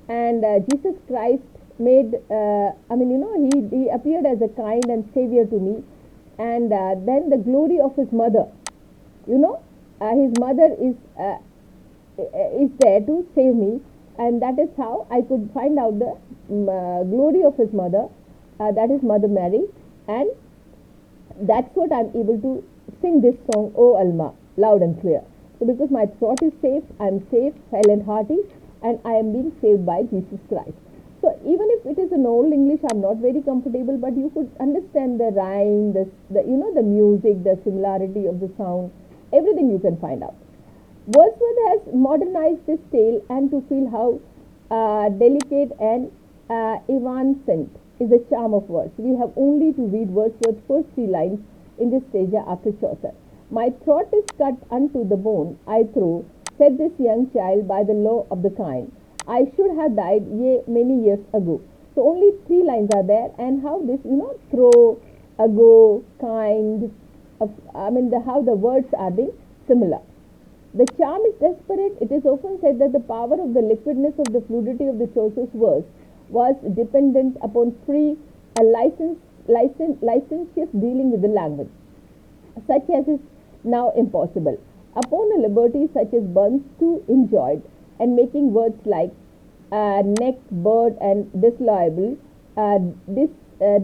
[SPEAKER 1] and Jesus Christ made, he appeared as a kind and savior to me, and then the glory of his mother, his mother is there to save me, and that is how I could find out the glory of his mother, that is Mother Mary, and that's what I'm able to sing this song, O Alma, loud and clear. So because my throat is safe, I'm safe, hale and hearty, and I am being saved by Jesus Christ. So even if it is an old English, I'm not very comfortable, but you could understand the rhyme, the music, the similarity of the sound, everything you can find out. Wordsworth has modernized this tale, and to feel how delicate and evanescent is the charm of verse, we have only to read Wordsworth's first 3 lines in this stanza after Chaucer. My throat is cut unto the bone, I trow, said this young child, by the law of the kind. I should have died, yea, many years ago. So only 3 lines are there, and how this, throw, ago, kind, how the words are being similar. The charm is desperate. It is often said that the power of the liquidness of the fluidity of the Chaucer's verse was dependent upon free, licentious dealing with the language, such as is now impossible. Upon a liberty such as Burns too enjoyed, and making words like neck, bird, and disloyable,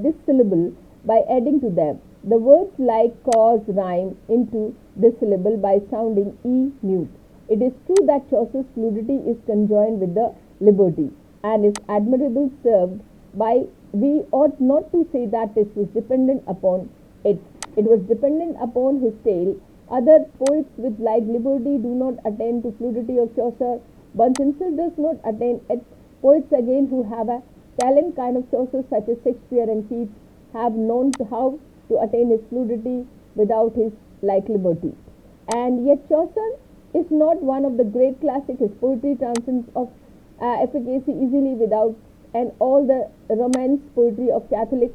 [SPEAKER 1] dissyllable by adding to them. The words like cause rhyme into dissyllable by sounding e mute. It is true that Chaucer's fluidity is conjoined with the liberty, and is admirable served by. We ought not to say that this was dependent upon it. It was dependent upon his tale. Other poets with like liberty do not attain to fluidity of Chaucer. Burns himself does not attain it. Poets again who have a talent kind of Chaucer, such as Shakespeare and Keats, have known how to attain his fluidity without his like liberty. And yet Chaucer is not one of the great classics. His poetry transcends of efficacy easily without, and all the Romance poetry of Catholic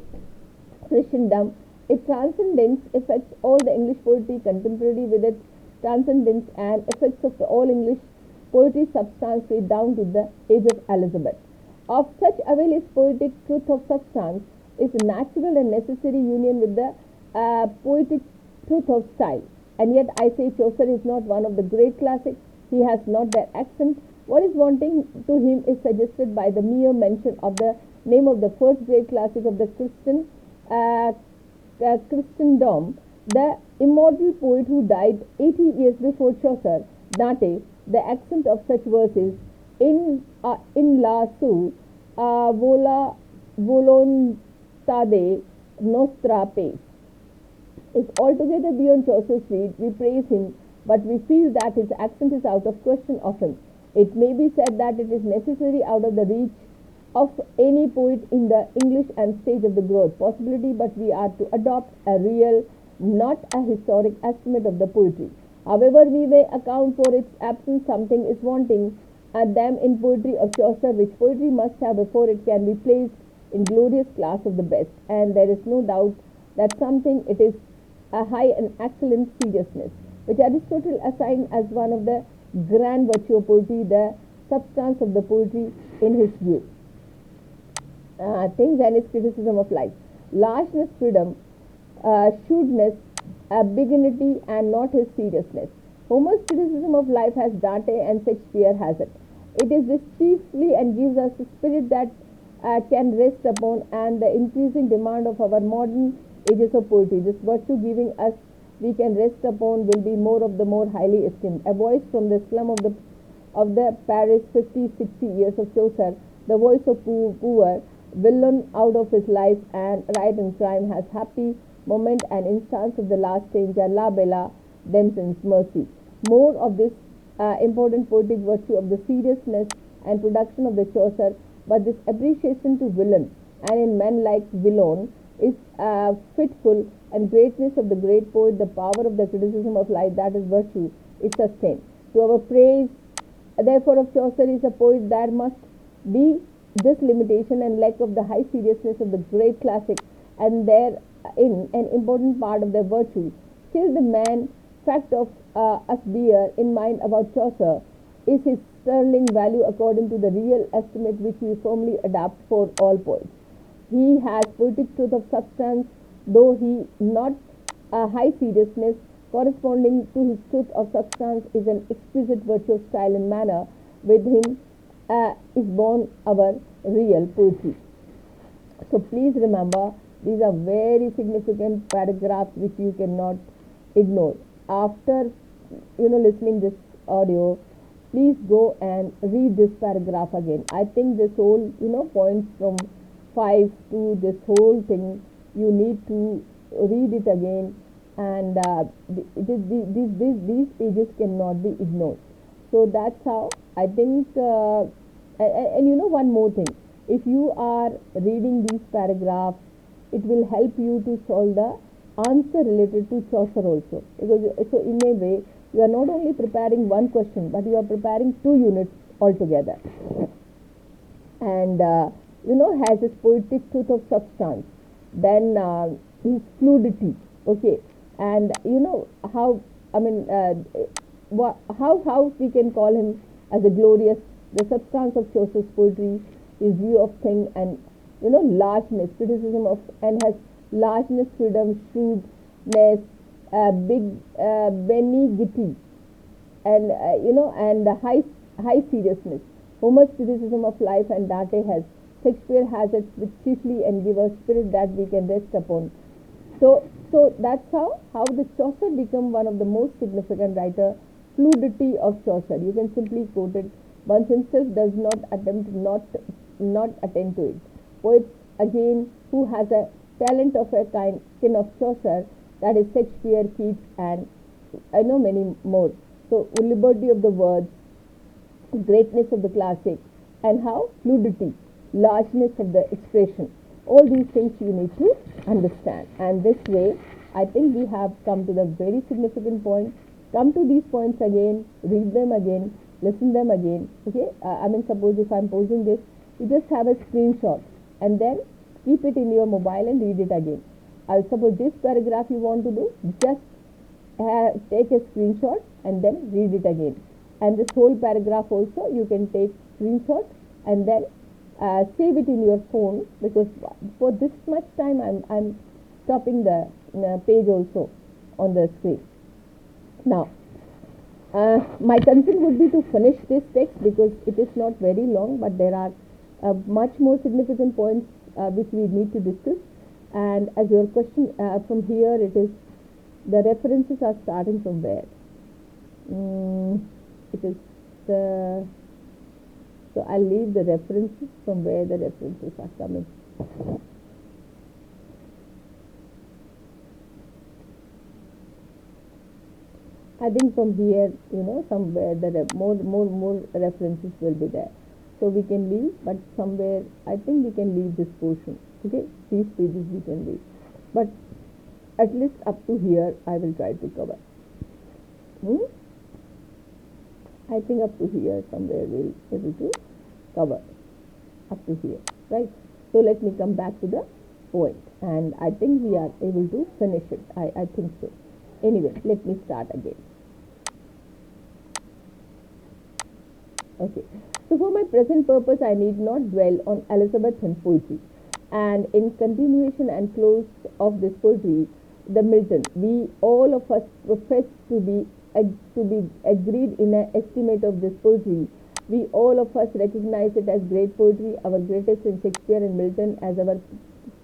[SPEAKER 1] Christendom. Its transcendence affects all the English poetry contemporary with its transcendence and effects of the all English poetry substantially down to the age of Elizabeth. Of such avail is poetic truth of substance, is a natural and necessary union with the poetic truth of style. And yet I say Chaucer is not one of the great classics. He has not their accent. What is wanting to him is suggested by the mere mention of the name of the first great classic of the Christendom, the immortal poet who died 80 years before Chaucer, Dante. The accent of such verses in lasu vola volontade nostra pace is altogether beyond Chaucer's reach. We praise him, but we feel that his accent is out of question of him. It may be said that it is necessary out of the reach of any poet in the English and stage of the growth possibility, but we are to adopt a real, not a historic estimate of the poetry. However we may account for its absence, something is wanting at them in poetry of Chaucer, which poetry must have before it can be placed in glorious class of the best, and there is no doubt that something it is a high and excellent seriousness, which Aristotle assigned as one of the grand virtue of poetry, the substance of the poetry in his view. Things and his criticism of life. Largeness, freedom, shrewdness, benignity, and not his seriousness. Homer's criticism of life has Dante, and Shakespeare has it. It is this chiefly and gives us a spirit that can rest upon, and the increasing demand of our modern ages of poetry. This virtue giving us we can rest upon will be more of the more highly esteemed. A voice from the slum of the Paris 50-60 years of Chaucer, the voice of poor villain out of his life and right and crime, has happy moment and instance of the last stranger, La Bella Dempsey's mercy. More of this important poetic virtue of the seriousness and production of the Chaucer, but this appreciation to villain and in men like Villon is fitful, and greatness of the great poet, the power of the criticism of life, that is virtue, is sustained. To our praise, therefore, of Chaucer is a poet, there must be this limitation and lack of the high seriousness of the great classic, and therein an important part of their virtue. Still the main fact of us bear in mind about Chaucer is his sterling value according to the real estimate which we firmly adopt for all poets. He has poetic truth of substance, though he not a high seriousness. Corresponding to his truth of substance is an exquisite virtue of style and manner. With him is born our real poetry. So please remember, these are very significant paragraphs which you cannot ignore. After listening this audio, please go and read this paragraph again. I think this whole, points from 5 to this whole thing, you need to read it again, and these pages cannot be ignored. So that's how I think, and one more thing, if you are reading these paragraphs, it will help you to solve the answer related to Chaucer also, because so in a way you are not only preparing one question, but you are preparing 2 units altogether. And has his poetic truth of substance, then his fluidity, okay, and how, I mean, how we can call him as a glorious, the substance of Chaucer's poetry, his view of thing, and largeness, criticism of, and has largeness, freedom, shrewdness, big benignity, and and high seriousness. Homer's criticism of life and Dante has. Shakespeare has it with chiefly and give a spirit that we can rest upon. So that's how the Chaucer become one of the most significant writer. Fluidity of Chaucer. You can simply quote it. One himself does not attempt not attend to it. Poets again who has a talent of a kind of Chaucer, that is Shakespeare, Keats, and many more. So liberty of the words, greatness of the classic, and how fluidity, largeness of the expression. All these things you need to understand. And this way, I think we have come to the very significant point. Come to these points again, read them again, listen them again. Okay, suppose if I'm posing this, you just have a screenshot and then keep it in your mobile and read it again. Suppose this paragraph you want to do, just take a screenshot and then read it again. And this whole paragraph also you can take screenshot and then save it in your phone, because for this much time I'm stopping the page also on the screen. Now, my concern would be to finish this text because it is not very long, but there are much more significant points which we need to discuss. And as your question from here, it is the references are starting from where? It is the, so I'll leave the references from where the references are coming. I think from here, somewhere the more references will be there. So we can leave, but somewhere I think we can leave this portion. Okay, these pages we can leave, but at least up to here I will try to cover. I think up to here somewhere we'll be able to cover up to here, right? So let me come back to the point, and I think we are able to finish it. I think so. Anyway, let me start again. Okay, so for my present purpose, I need not dwell on Elizabethan poetry. And in continuation and close of this poetry, the Milton, we all of us profess to be agreed in an estimate of this poetry. We all of us recognize it as great poetry, our greatest in Shakespeare and Milton as our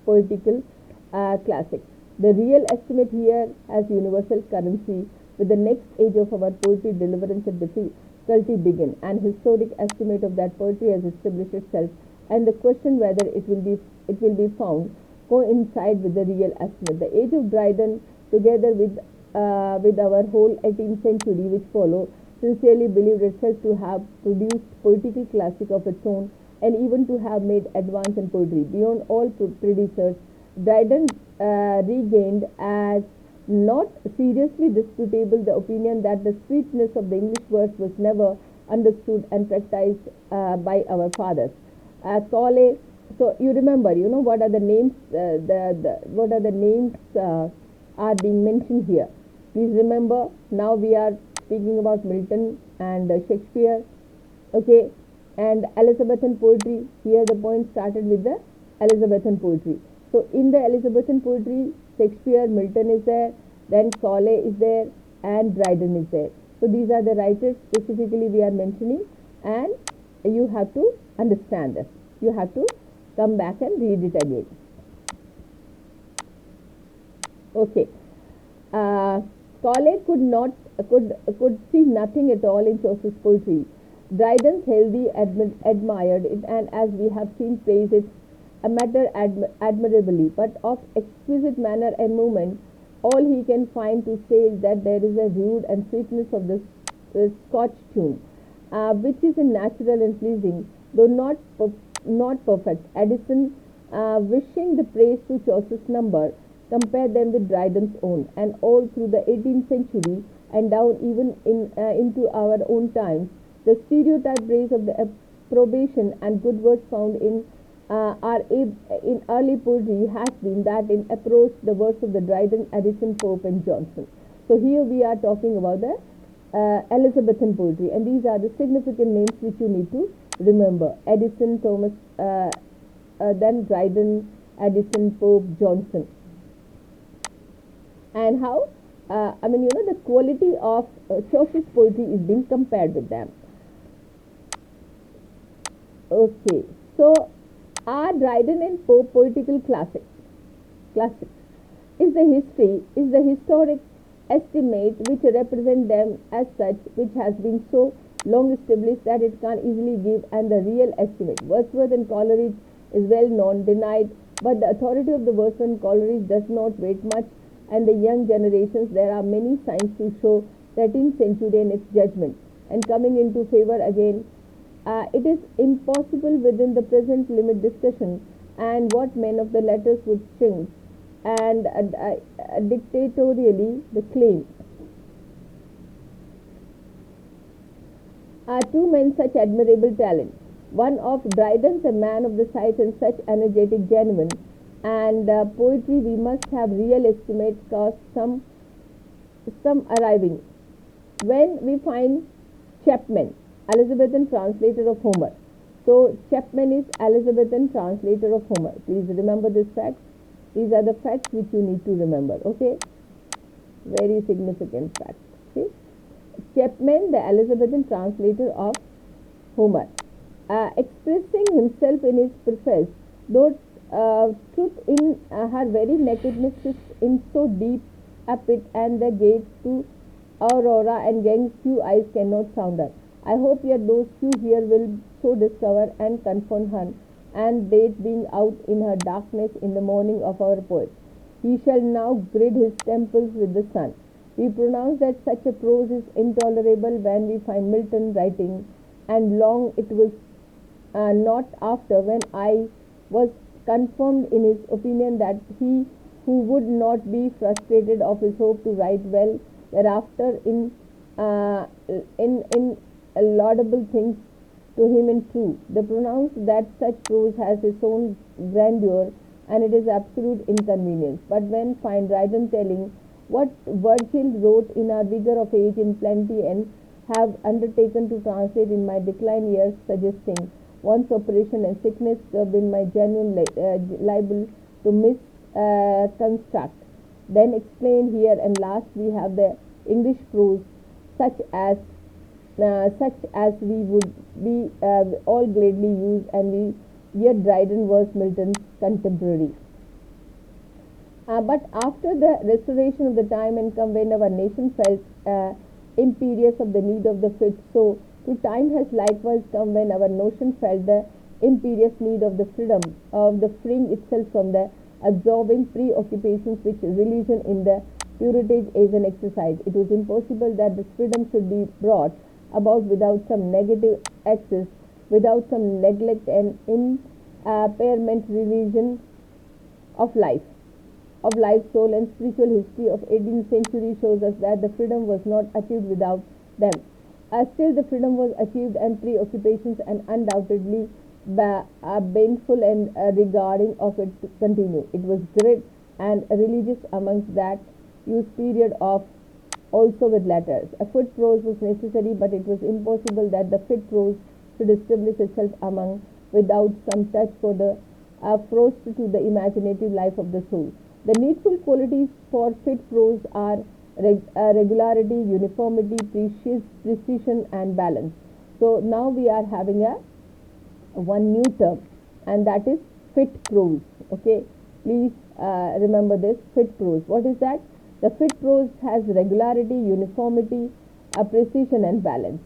[SPEAKER 1] poetical classics. The real estimate here has universal currency. With the next age of our poetry, deliverance and difficulty begin. An historic estimate of that poetry has established itself, and the question whether it will be found coincide with the real estimate. The age of Dryden, together with our whole 18th century which followed, sincerely believed itself to have produced poetical classic of its own, and even to have made advance in poetry beyond all predecessors. Dryden regained as not seriously disputable the opinion that the sweetness of the English verse was never understood and practiced by our fathers. Cole, so you remember, what are the names? What are the names are being mentioned here? Please remember. Now we are speaking about Milton and Shakespeare. Okay, and Elizabethan poetry. Here the point started with the Elizabethan poetry. So in the Elizabethan poetry, Shakespeare, Milton is there, then Cole is there, and Dryden is there. So these are the writers specifically we are mentioning, and you have to understand this. You have to come back and read it again. Okay. Cole could see nothing at all in Chaucer's poetry Dryden's healthy admired it, and as we have seen, praised it a matter admirably, but of exquisite manner and movement. All he can find to say is that there is a rude and sweetness of the Scotch tune, which is natural and pleasing, though not perfect. Addison, wishing the praise to Chaucer's number, compared them with Dryden's own, and all through the 18th century and down even into our own times, the stereotype praise of the approbation and good words found in in early poetry has been that in approach the works of the Dryden, Addison, Pope, and Johnson. So here we are talking about the Elizabethan poetry, and these are the significant names which you need to remember: Addison, Thomas, then Dryden, Addison, Pope, Johnson. And how the quality of Chaucer's poetry is being compared with them. Okay, so are Dryden and Pope poetical classics? Is the historic estimate which represent them as such, which has been so long established that it can't easily give, and the real estimate. Wordsworth and Coleridge is well known, denied, but the authority of the Wordsworth and Coleridge does not weight much, and the young generations, there are many signs to show 13th century and its judgment, and coming into favor again. It is impossible within the present limit discussion and what men of the letters would think and dictatorially the claim. Two men such admirable talent. One of Dryden's a man of the sides and such energetic, genuine, and poetry we must have real estimate cost some arriving. When we find Chapman, Elizabethan translator of Homer. So Chapman is Elizabethan translator of Homer. Please remember this fact. These are the facts which you need to remember. Okay, very significant fact. Okay, Chapman, the Elizabethan translator of Homer, expressing himself in his preface, though truth in her very nakedness is in so deep a pit, and the gates to Aurora and gangs few eyes cannot sound her. I hope yet those few here will so discover and confront her, and they being out in her darkness in the morning of our poet. He shall now grid his temples with the sun. We pronounce that such a prose is intolerable when we find Milton writing, and long it was not after when I was confirmed in his opinion that he who would not be frustrated of his hope to write well thereafter in laudable things to him in true. They pronounce that such prose has its own grandeur, and it is absolute inconvenience. But when find Dryden telling what Virgil wrote in our vigor of age in plenty, and have undertaken to translate in my decline years, suggesting once operation and sickness curbed in my genuine liable to misconstruct. Then explain here, and last we have the English prose such as we would be all gladly use, and we yet Dryden was Milton's contemporary. But after the restoration of the time and come when our nation felt imperious of the need of the fit, so to time has likewise come when our notion felt the imperious need of the freedom of the freeing itself from the absorbing preoccupations which religion in the Puritans is an exercise. It was impossible that this freedom should be brought about without some negative excess, without some neglect and impairment religion of life, soul, and spiritual history of 18th century shows us that the freedom was not achieved without them. Still the freedom was achieved, and preoccupations and undoubtedly baneful and regarding of it to continue. It was great and religious amongst that used period of also with letters. A fit prose was necessary, but it was impossible that the fit prose should establish itself among without some touch for the frost to the imaginative life of the soul. The needful qualities for fit prose are regularity, uniformity, precision, and balance. So now we are having one new term, and that is fit prose. Okay, please remember this fit prose. What is that? The fit prose has regularity, uniformity, precision, and balance.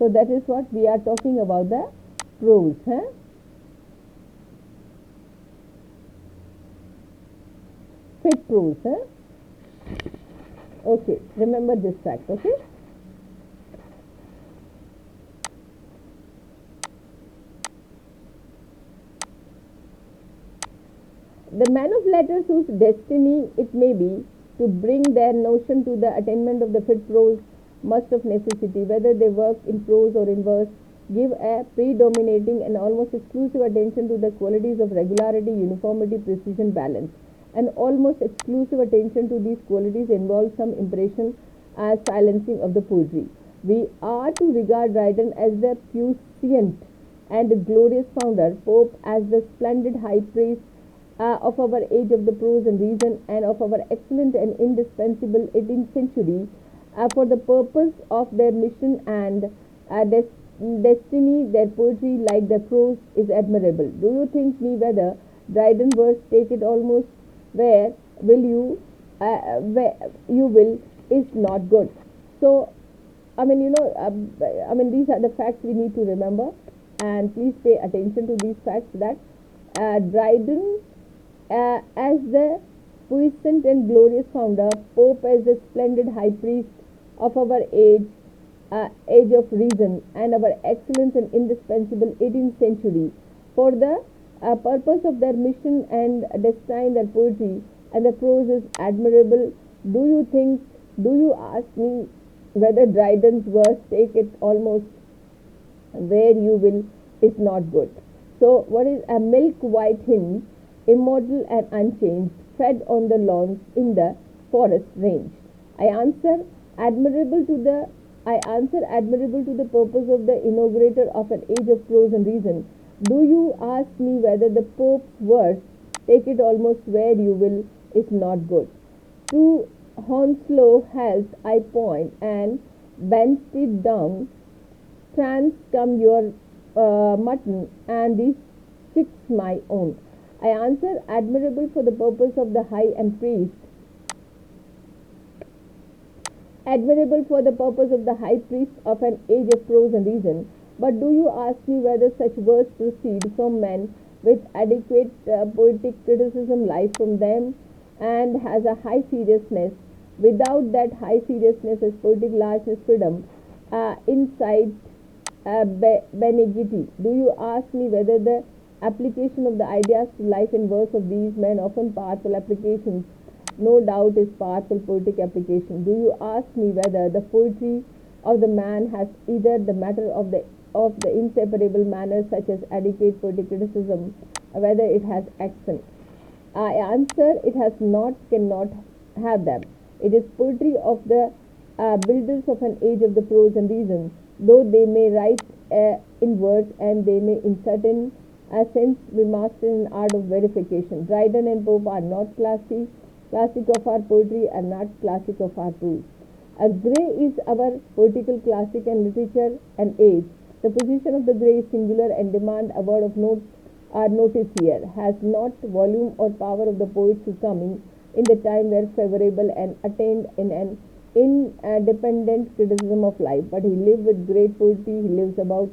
[SPEAKER 1] So that is what we are talking about, the prose. Fit prose. Okay, remember this fact. Okay. The men of letters whose destiny it may be to bring their notion to the attainment of the fit prose must of necessity, whether they work in prose or in verse, give a predominating and almost exclusive attention to the qualities of regularity, uniformity, precision, balance. And almost exclusive attention to these qualities involves some impression as silencing of the poetry. We are to regard Dryden as the puissant and glorious founder, Pope as the splendid high priest of our age of the prose and reason, and of our excellent and indispensable 18th century for the purpose of their mission and destiny. Their poetry, like their prose, is admirable. Do you think me whether Dryden verse, take it almost where you will, is not good? So these are the facts we need to remember, and please pay attention to these facts, that Dryden as the puissant and glorious founder, Pope as the splendid high priest of our age of reason, and our excellence and indispensable 18th century for the purpose of their mission and destiny. Their poetry and the prose is admirable. Do you ask me whether Dryden's verse, take it almost where you will, is not good? So what is a milk white hind, immortal and unchanged, fed on the lawns in the forest range? I answer admirable to the purpose of the inaugurator of an age of prose and reason. Do you ask me whether the Pope's verse, take it almost where you will, is not good? To Hounslow health I point, and Benstead down, trans come your mutton, and these chicks my own. I answer admirable for the purpose of the high and priest, admirable for the purpose of the high priest of an age of prose and reason. But do you ask me whether such verse proceed from men with adequate poetic criticism, life from them, and has a high seriousness? Without that high seriousness as poetic largeness, freedom, insight, benignity. Do you ask me whether the application of the ideas to life in verse of these men, often powerful applications, no doubt is powerful poetic application? Do you ask me whether the poetry of the man has either the matter of the inseparable manners, such as adequate poetic criticism, whether it has accent? I answer it has not, cannot have them. It is poetry of the builders of an age of the prose and reason, though they may write in words, and they may in certain sense be mastered in art of verification. Dryden and Pope are not classic of our poetry, and not classic of our prose. Gray is our poetical classic and literature and age. The position of the Gray is singular and demand a word of notice here. Has not volume or power of the poets who coming in the time were favorable and attained in an independent criticism of life. But he lived with great poetry. He lives about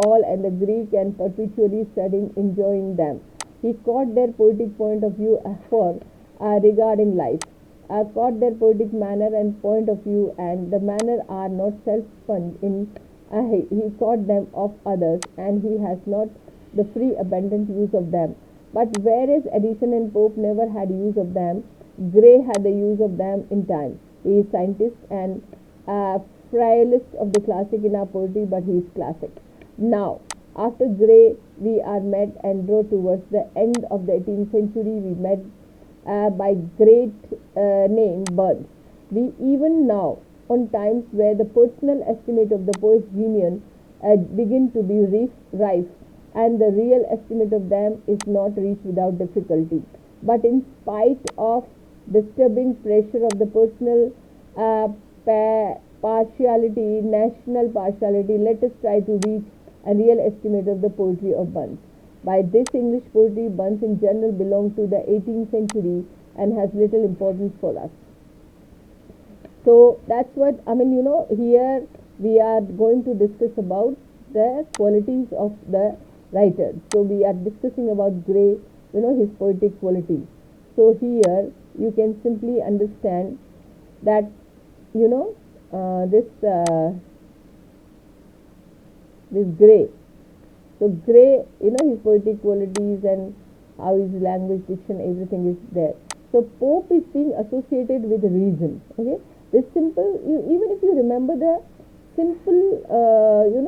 [SPEAKER 1] all, and the Greek, and perpetually studying, enjoying them. He caught their poetic point of view for regarding life, caught their poetic manner and point of view, and the manner are not self-spun in. He caught them of others, and he has not the free abundant use of them. But whereas Addison and Pope never had use of them, Gray had the use of them in time. He is scientist and frailest of the classic in our poetry, but he is classic. Now, after Gray, we are met and draw towards the end of the 18th century. We met by great name Burns. We even now, on times where the personal estimate of the poet's genius begin to be rife, and the real estimate of them is not reached without difficulty. But in spite of disturbing pressure of the personal partiality, national partiality, let us try to reach a real estimate of the poetry of Burns. By this English poetry, Burns in general belonged to the 18th century and has little importance for us. So that's what, here we are going to discuss about the qualities of the writer. So we are discussing about Gray, his poetic qualities. So here you can simply understand that this Gray. So Gray, his poetic qualities and how his language, diction, everything is there. So Pope is being associated with reason. Okay, this simple. Even if you remember the simple,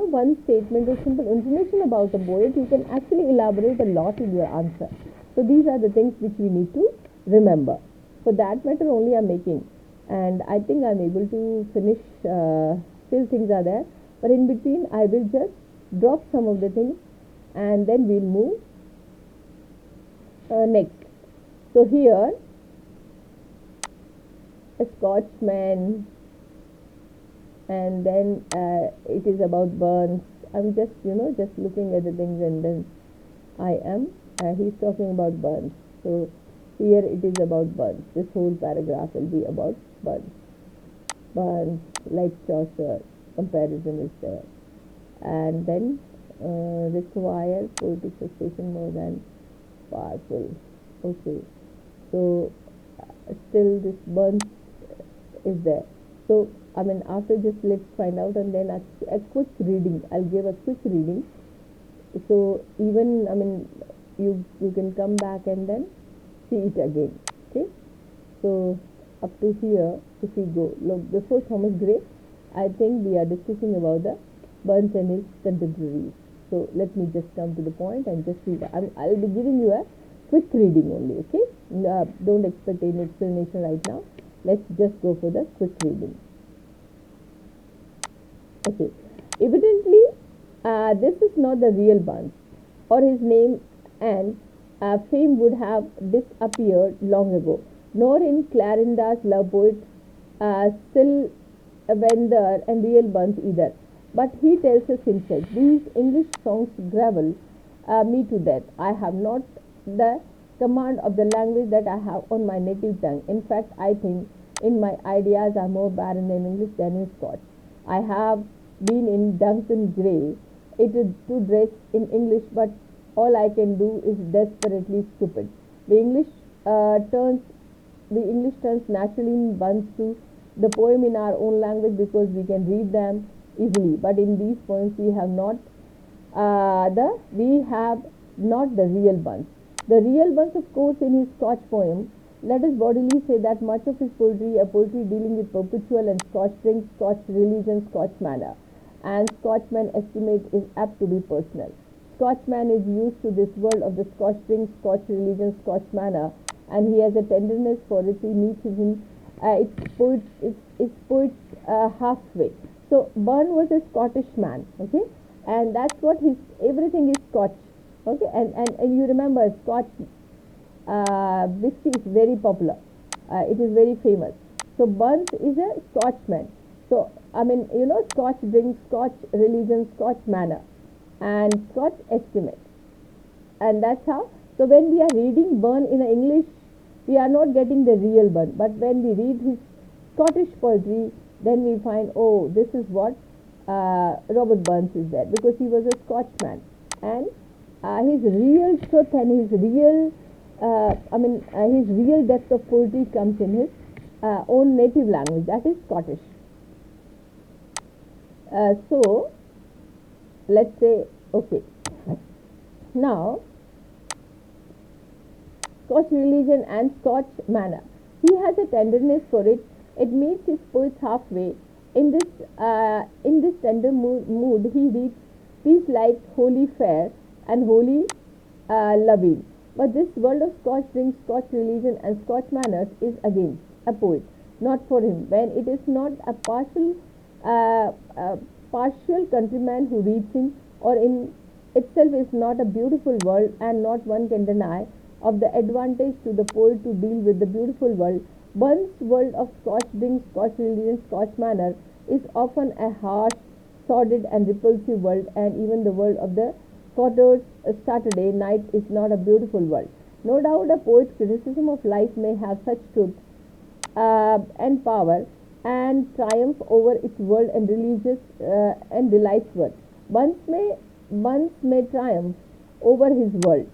[SPEAKER 1] one statement or simple information about a poet, you can actually elaborate a lot in your answer. So these are the things which we need to remember. For that matter only I'm making, and I think I'm able to finish. Still things are there, but in between I will just drop some of the things, and then we'll move next. So here, a Scotchman, and then it is about Burns. I'm just just looking at the things, and then he's talking about Burns. So here it is about Burns. This whole paragraph will be about Burns. Burns, like Chaucer, comparison is there. And then require poetic frustration more than powerful. Okay, so still this Burns is there. So after this, let's find out, and then a quick reading. I'll give a quick reading. So even you can come back and then see it again. Okay, so up to here, if we go, look, before Thomas Gray, I think we are discussing about the Burns and his contemporaries. So let me just come to the point and just read. I'll be giving you a quick reading only. Okay, don't expect any explanation right now. Let's just go for the quick reading. Okay, evidently this is not the real Burns, or his name and fame would have disappeared long ago. Nor in Clarinda's love poet Sylvander and real Burns either. But he tells us himself, these English songs gravel me to death. I have not the command of the language that I have on my native tongue. In fact, I think in my ideas are more barren in English than in Scotch. I have been in Duncan Gray. It is to dress in English, but all I can do is desperately stupid. The English turns naturally in Burns to the poem in our own language because we can read them easily. But in these poems we have not the real Burns. The real Burns, of course, in his Scotch poem, let us bodily say that much of his poetry, a poetry dealing with perpetual and Scotch drink, Scotch religion, Scotch manner, and Scotchman estimate is apt to be personal. Scotchman is used to this world of the Scotch drink, Scotch religion, Scotch manner, and he has a tenderness for it. He meets in its poet halfway. So Burns was a Scottish man, okay, and that's what everything is Scotch, okay, and you remember Scotch whiskey is very popular. It is very famous. So Burns is a Scotchman. So Scotch drink, Scotch religion, Scotch manner, and Scotch estimate, and that's how. So when we are reading Burns in English, we are not getting the real Burns. But when we read his Scottish poetry, then we find, oh, this is what Robert Burns is there, because he was a Scotchman, and his real truth and his real his real depth of poetry comes in his own native language, that is Scottish. So let's say, okay, now Scotch religion and Scotch manner. He has a tenderness for it. It meets his poets halfway. In this tender mood, he reads peace like holy fair and holy loving. But this world of Scotch drink, Scotch religion, and Scotch manners is again a poet, not for him. When it is not a partial countryman who reads him, or in itself is not a beautiful world, and not one can deny of the advantage to the poet to deal with the beautiful world. Burns' world of Scotch drink, Scotch religion, Scotch manner is often a harsh, sordid, and repulsive world, and even the world of the Cotter's Saturday night is not a beautiful world. No doubt a poet's criticism of life may have such truth and power and triumph over its world and religious and delights world. Bunce may triumph over his world,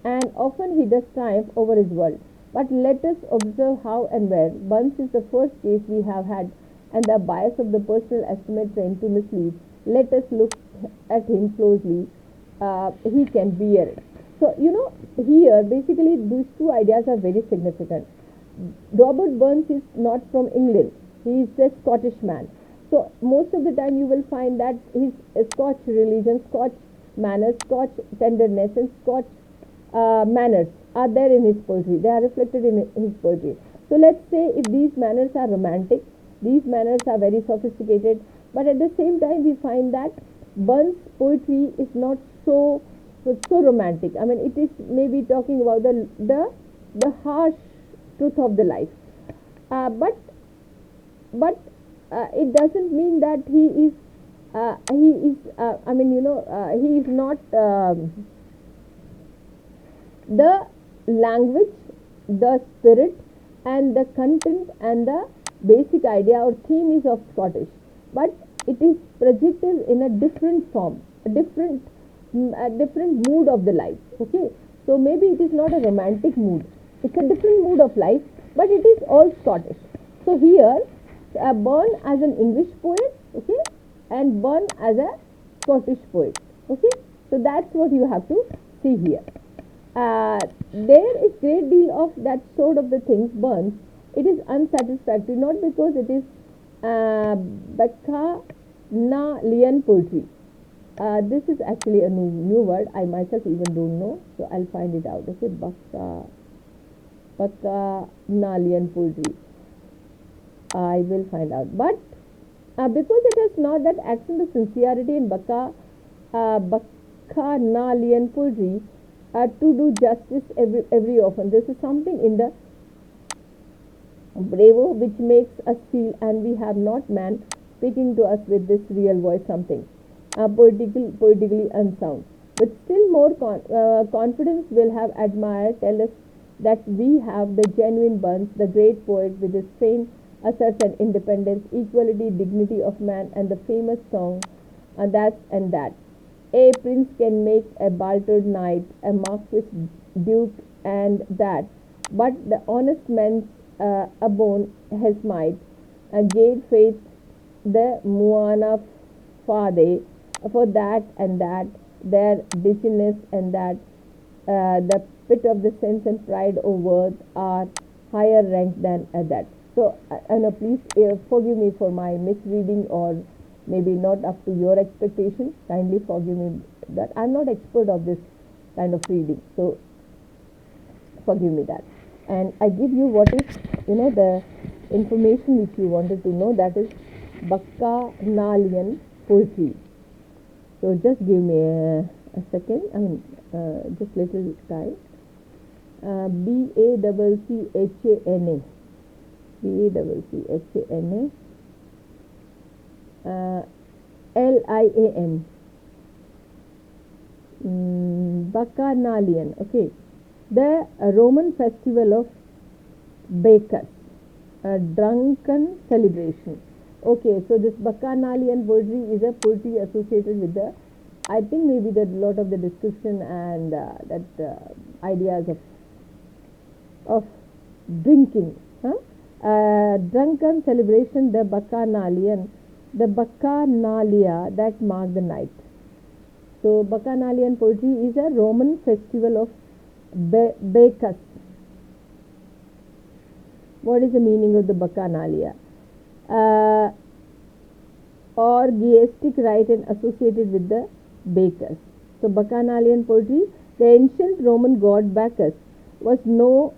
[SPEAKER 1] and often he does triumph over his world. But let us observe how and where. Bunce is the first case we have had, and the bias of the personal estimate trained to mislead. Let us look at him closely. He can bear it. So, here basically these two ideas are very significant. Robert Burns is not from England. He is a Scottish man. So, most of the time you will find that his Scotch religion, Scotch manners, Scotch tenderness, and Scotch manners are there in his poetry. They are reflected in his poetry. So, let's say if these manners are romantic, these manners are very sophisticated, but at the same time we find that Burns' poetry is not so romantic. I mean, it is maybe talking about the harsh truth of the life, but it doesn't mean that he is he is not the language, the spirit, and the content and the basic idea or theme is of Scottish, but it is projected in a different form, a different mood of the life. Okay, so maybe it is not a romantic mood, it's a different mood of life, but it is all Scottish. So here Burn as an English poet, okay, and Burn as a Scottish poet. Okay, so that's what you have to see here. There is great deal of that sort of the things. Burns, it is unsatisfactory, not because it is Bacchanalian poetry. This is actually a new word. I myself even don't know, so I'll find it out. Okay, Bacchanalian poetry. I will find out. But because it has not that accent of sincerity in Bacchanalian poetry to do justice every often. This is something in the bravo which makes us feel, and we have not man speaking to us with this real voice, something poetically unsound. But still more confidence will have admired, tell us that we have the genuine Burns, the great poet with his strain asserts an independence, equality, dignity of man, and the famous song, That and That. A prince can make a bartered knight, a marquis, duke, and that, but the honest man's abone has might, gave faith the Muana Fade, for that and that, their dichiness and that, the pit of the sense and pride of worth are higher ranked than that. So, please forgive me for my misreading or maybe not up to your expectation. Kindly forgive me that I'm not expert of this kind of reading. So, forgive me that. And I give you what is, the information which you wanted to know, that is Bacchanalian poetry. So, just give me a second. Just little time. Bacchanana. Lian. Bacchanalian. Okay, the Roman festival of Bacchus, a drunken celebration. Okay, so this Bacchanalian poetry is a poetry associated with the, I think maybe that lot of the description and ideas of drinking. Drunken celebration, the Bacchanalia that mark the night. So Bacchanalian poetry is a Roman festival of Bacchus. What is the meaning of the Bacchanalia? Orgiastic rite and associated with the Bacchus. So Bacchanalian poetry, the ancient Roman god Bacchus was no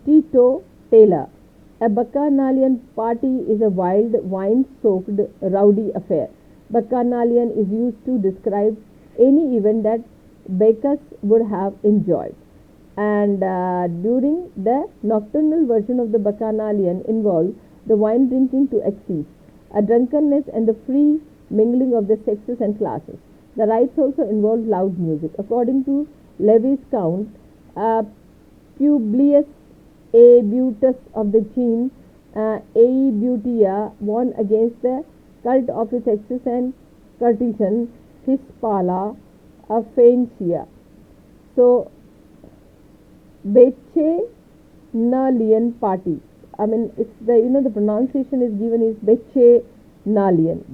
[SPEAKER 1] teetotaler. A Bacchanalian party is a wild, wine-soaked, rowdy affair. Bacchanalian is used to describe any event that Bacchus would have enjoyed. And during the nocturnal version of the Bacchanalian involved the wine drinking to excess, a drunkenness, and the free mingling of the sexes and classes. The rites also involved loud music. According to Levy's count, Publius Abutus of the Gene Aebutia won against the cult of his excess and courtesan Hispala Phaencia. So, Bacchanalian party. I mean, it's the pronunciation is given is Bacchanalian.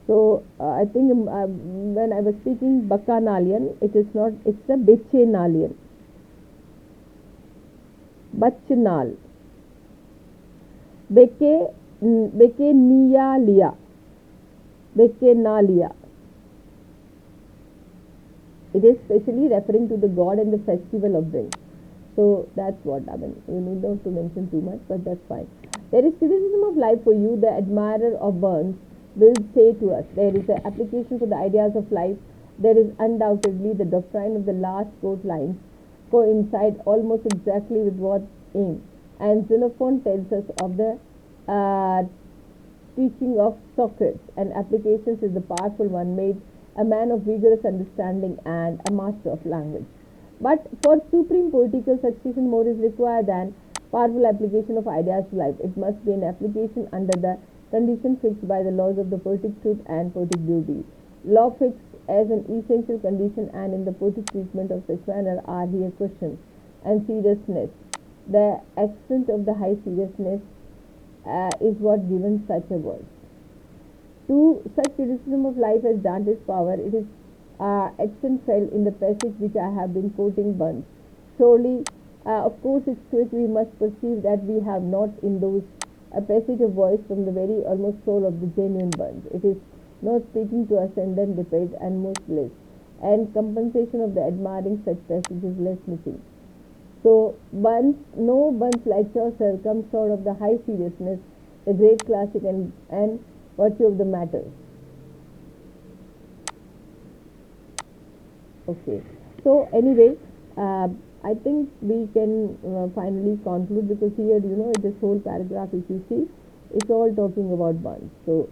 [SPEAKER 1] So I think when I was speaking Bacchanalian, it is not. It's the Bacchanalian. Bacchanal. Baccanalia. It is specially referring to the god and the festival of drinks. So that's what I mean. You need not to mention too much, but that's fine. There is criticism of life for you, the admirer of Burns will say to us. There is an application for the ideas of life. There is undoubtedly the doctrine of the last quote lines coincide almost exactly with what aim. And Xenophon tells us of the teaching of Socrates, and applications is the powerful one, made a man of vigorous understanding and a master of language. But for supreme poetical succession, more is required than powerful application of ideas to life. It must be an application under the condition fixed by the laws of the poetic truth and poetic beauty. Law fixed as an essential condition and in the poetic treatment of such manner are here questions and seriousness. The accent of the high seriousness is what given such a word. To such criticism of life as Dante's power, it is accent fell in the passage which I have been quoting Burns. Surely, of course, it's quick we must perceive that we have not in those a passage of voice from the very almost soul of the genuine Burns. It is not speaking to us and then debate and most less, and compensation of the admiring such passages less missing. So Burns, no Burns like Chaucer comes out of the high seriousness, the great classic and virtue of the matter. Okay. So anyway, I think we can finally conclude, because here this whole paragraph, if you see, it's all talking about Burns. So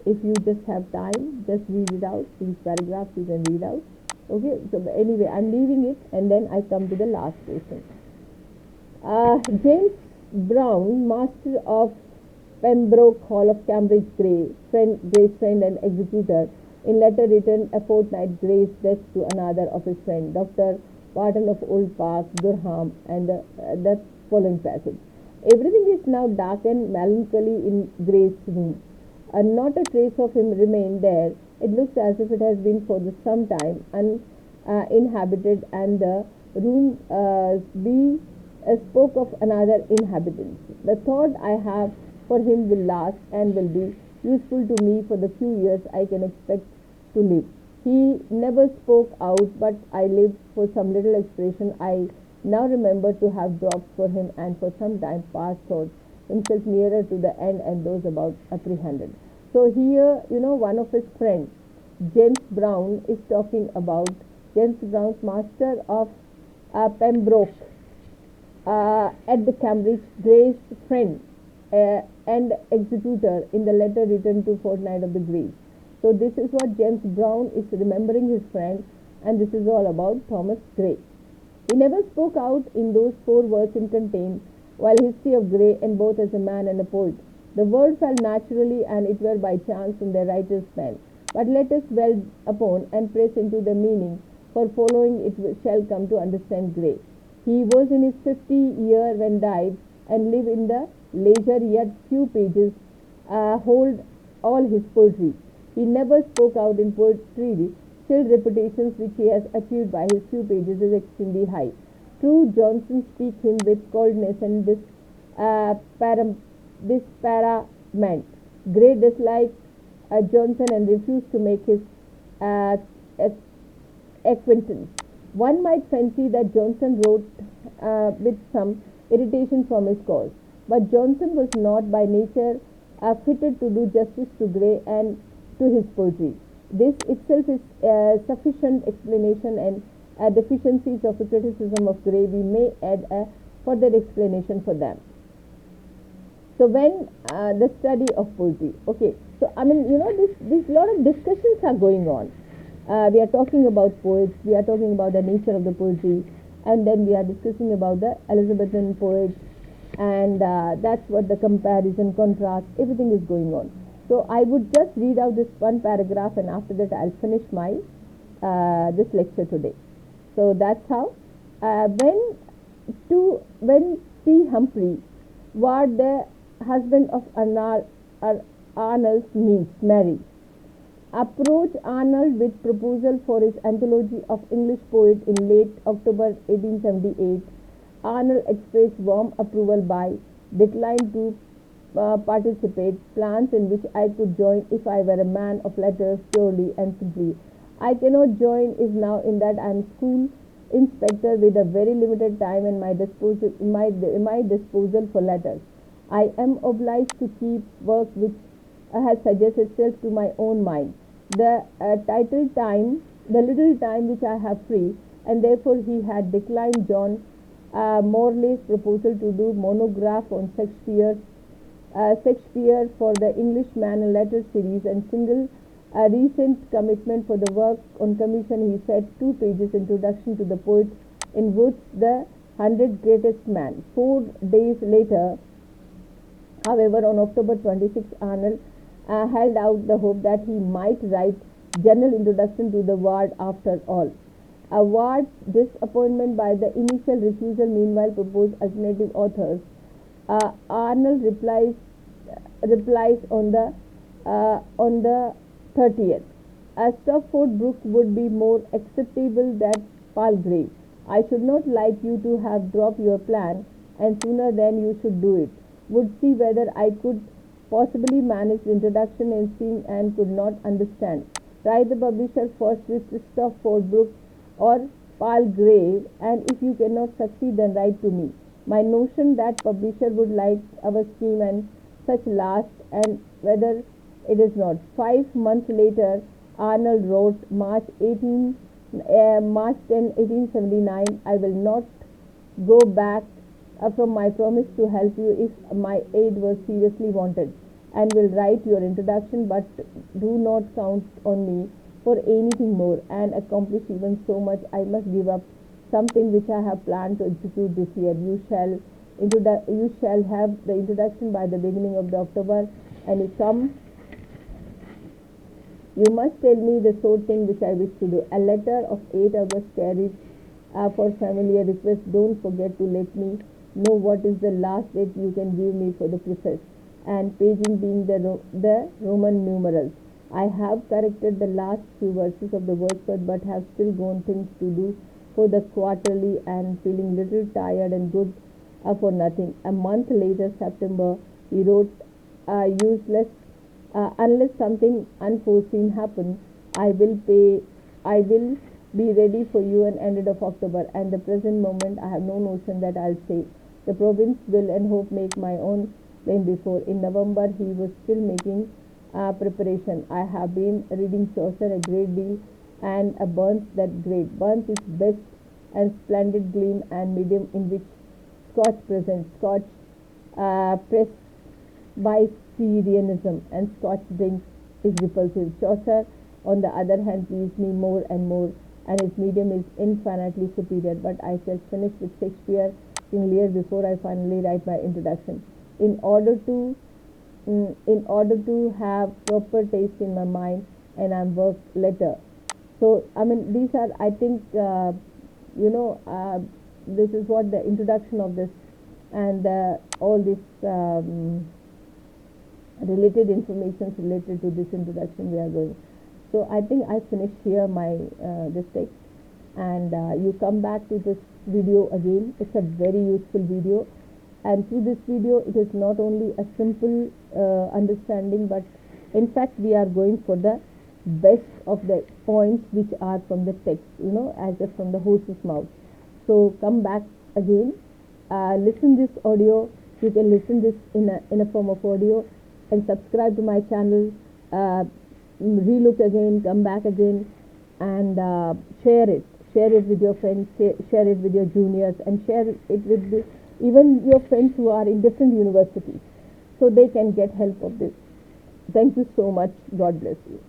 [SPEAKER 1] if you just have time, just read it out. These paragraphs you can read out. Okay. So anyway, I'm leaving it, and then I come to the last question. James Brown, master of Pembroke Hall of Cambridge, Gray's friend and executor, in letter written a fortnight Gray's death to another of his friend, Dr. Barton of Old Park, Durham, and the following passage. Everything is now dark and melancholy in Gray's room. Not a trace of him remained there. It looks as if it has been for some time uninhabited, and the room spoke of another inhabitant. The thought I have for him will last and will be useful to me for the few years I can expect to live. He never spoke out, but I lived for some little expression I now remember to have dropped for him, and for some time past thought himself nearer to the end and those about apprehended. So here, one of his friends, James Brown, is talking about James Brown's master of Pembroke at the Cambridge, Gray's friend and executor, in the letter written to fortnight of the Grays. So this is what James Brown is remembering his friend, and this is all about Thomas Gray. He never spoke out in those 4 words it contained, while history of Gray, and both as a man and a poet. The word fell naturally, and it were by chance in the writer's pen. But let us dwell upon and press into the meaning, for following it shall come to understand Gray. He was in his 50th year when died, and lived in the leisure yet few pages hold all his poetry. He never spoke out in poetry. Still, reputations which he has achieved by his few pages is extremely high. True, Johnson speak him with coldness and disparagement. Gray disliked Johnson and refused to make his acquaintance. One might fancy that Johnson wrote with some irritation from his cause, but Johnson was not by nature fitted to do justice to Gray and to his poetry. This itself is sufficient explanation, and deficiencies of the criticism of Gray we may add a further explanation for them. So when the study of poetry, okay, so this lot of discussions are going on. We are talking about poets, we are talking about the nature of the poetry, and then we are discussing about the Elizabethan poets, and that's what the comparison, contrast, everything is going on. So I would just read out this one paragraph, and after that I'll finish my this lecture today. So that's how when T. Humphrey, Ward, the husband of Arnold's niece Mary, approached Arnold with proposal for his anthology of English poets in late October 1878. Arnold expressed warm approval by declined to participate, plans in which I could join if I were a man of letters purely and simply. I cannot join is now in that I am school inspector with a very limited time in my disposal for letters. I am obliged to keep work which has suggested itself to my own mind. The little time which I have free, and therefore he had declined John Morley's proposal to do monograph on Shakespeare for the English Man and Letters series, and single recent commitment for the work on commission. He said 2 pages introduction to the poet in Wood's The 100 Greatest Man. 4 days later, however, on October 26, Arnold held out the hope that he might write general introduction to the Ward after all. Ward's disappointment by the initial refusal meanwhile proposed alternative authors. Arnold replies on the 30th. Stopford Brooke would be more acceptable than Palgrave. I should not like you to have dropped your plan, and sooner than you should do it. Would see whether I could possibly manage the introduction and seeing and could not understand. Write the publisher first with Stopford Brooke or Palgrave, and if you cannot succeed, then write to me. My notion that publisher would like our scheme and such last, and whether it is not. 5 months later, Arnold wrote, March 10, 1879, I will not go back from my promise to help you if my aid was seriously wanted, and will write your introduction, but do not count on me for anything more, and accomplish even so much. I must give up something which I have planned to execute this year. You shall have the introduction by the beginning of the October, and you must tell me the sort thing which I wish to do. A letter of 8 August carries for familiar request. Don't forget to let me know what is the last date you can give me for the preface, and paging being the Roman numerals. I have corrected the last few verses of the Wordsworth, but have still got things to do for the quarterly, and feeling little tired and good for nothing. A month later, September, he wrote, useless. Unless something unforeseen happens, I will be ready for you, and ended of October. And the present moment, I have no notion that I'll say. The province will and hope make my own than before. In November, he was still making preparation. I have been reading Chaucer a great deal, and Burns that great. Burns is best and splendid gleam and medium in which Scotch presents. Scotch press by Syrianism, and Scotch drinks is repulsive. Chaucer, on the other hand, pleased me more and more, and his medium is infinitely superior. But I shall finish with Shakespeare, King Lear, before I finally write my introduction. In order to have proper taste in my mind, and I'm work letter. So these are, I think, this is what the introduction of this, and all this related information related to this introduction we are going. So I think I finish here my this text, and you come back to this video again. It's a very useful video, and through this video it is not only a simple understanding, but in fact we are going for the best of the points which are from the text, as if from the horse's mouth. So come back again, listen this audio. You can listen this in a form of audio, and subscribe to my channel. Relook again, come back again, and share it with your friends, share it with your juniors, and share it with even your friends who are in different universities, so they can get help of this. Thank you so much. God bless you.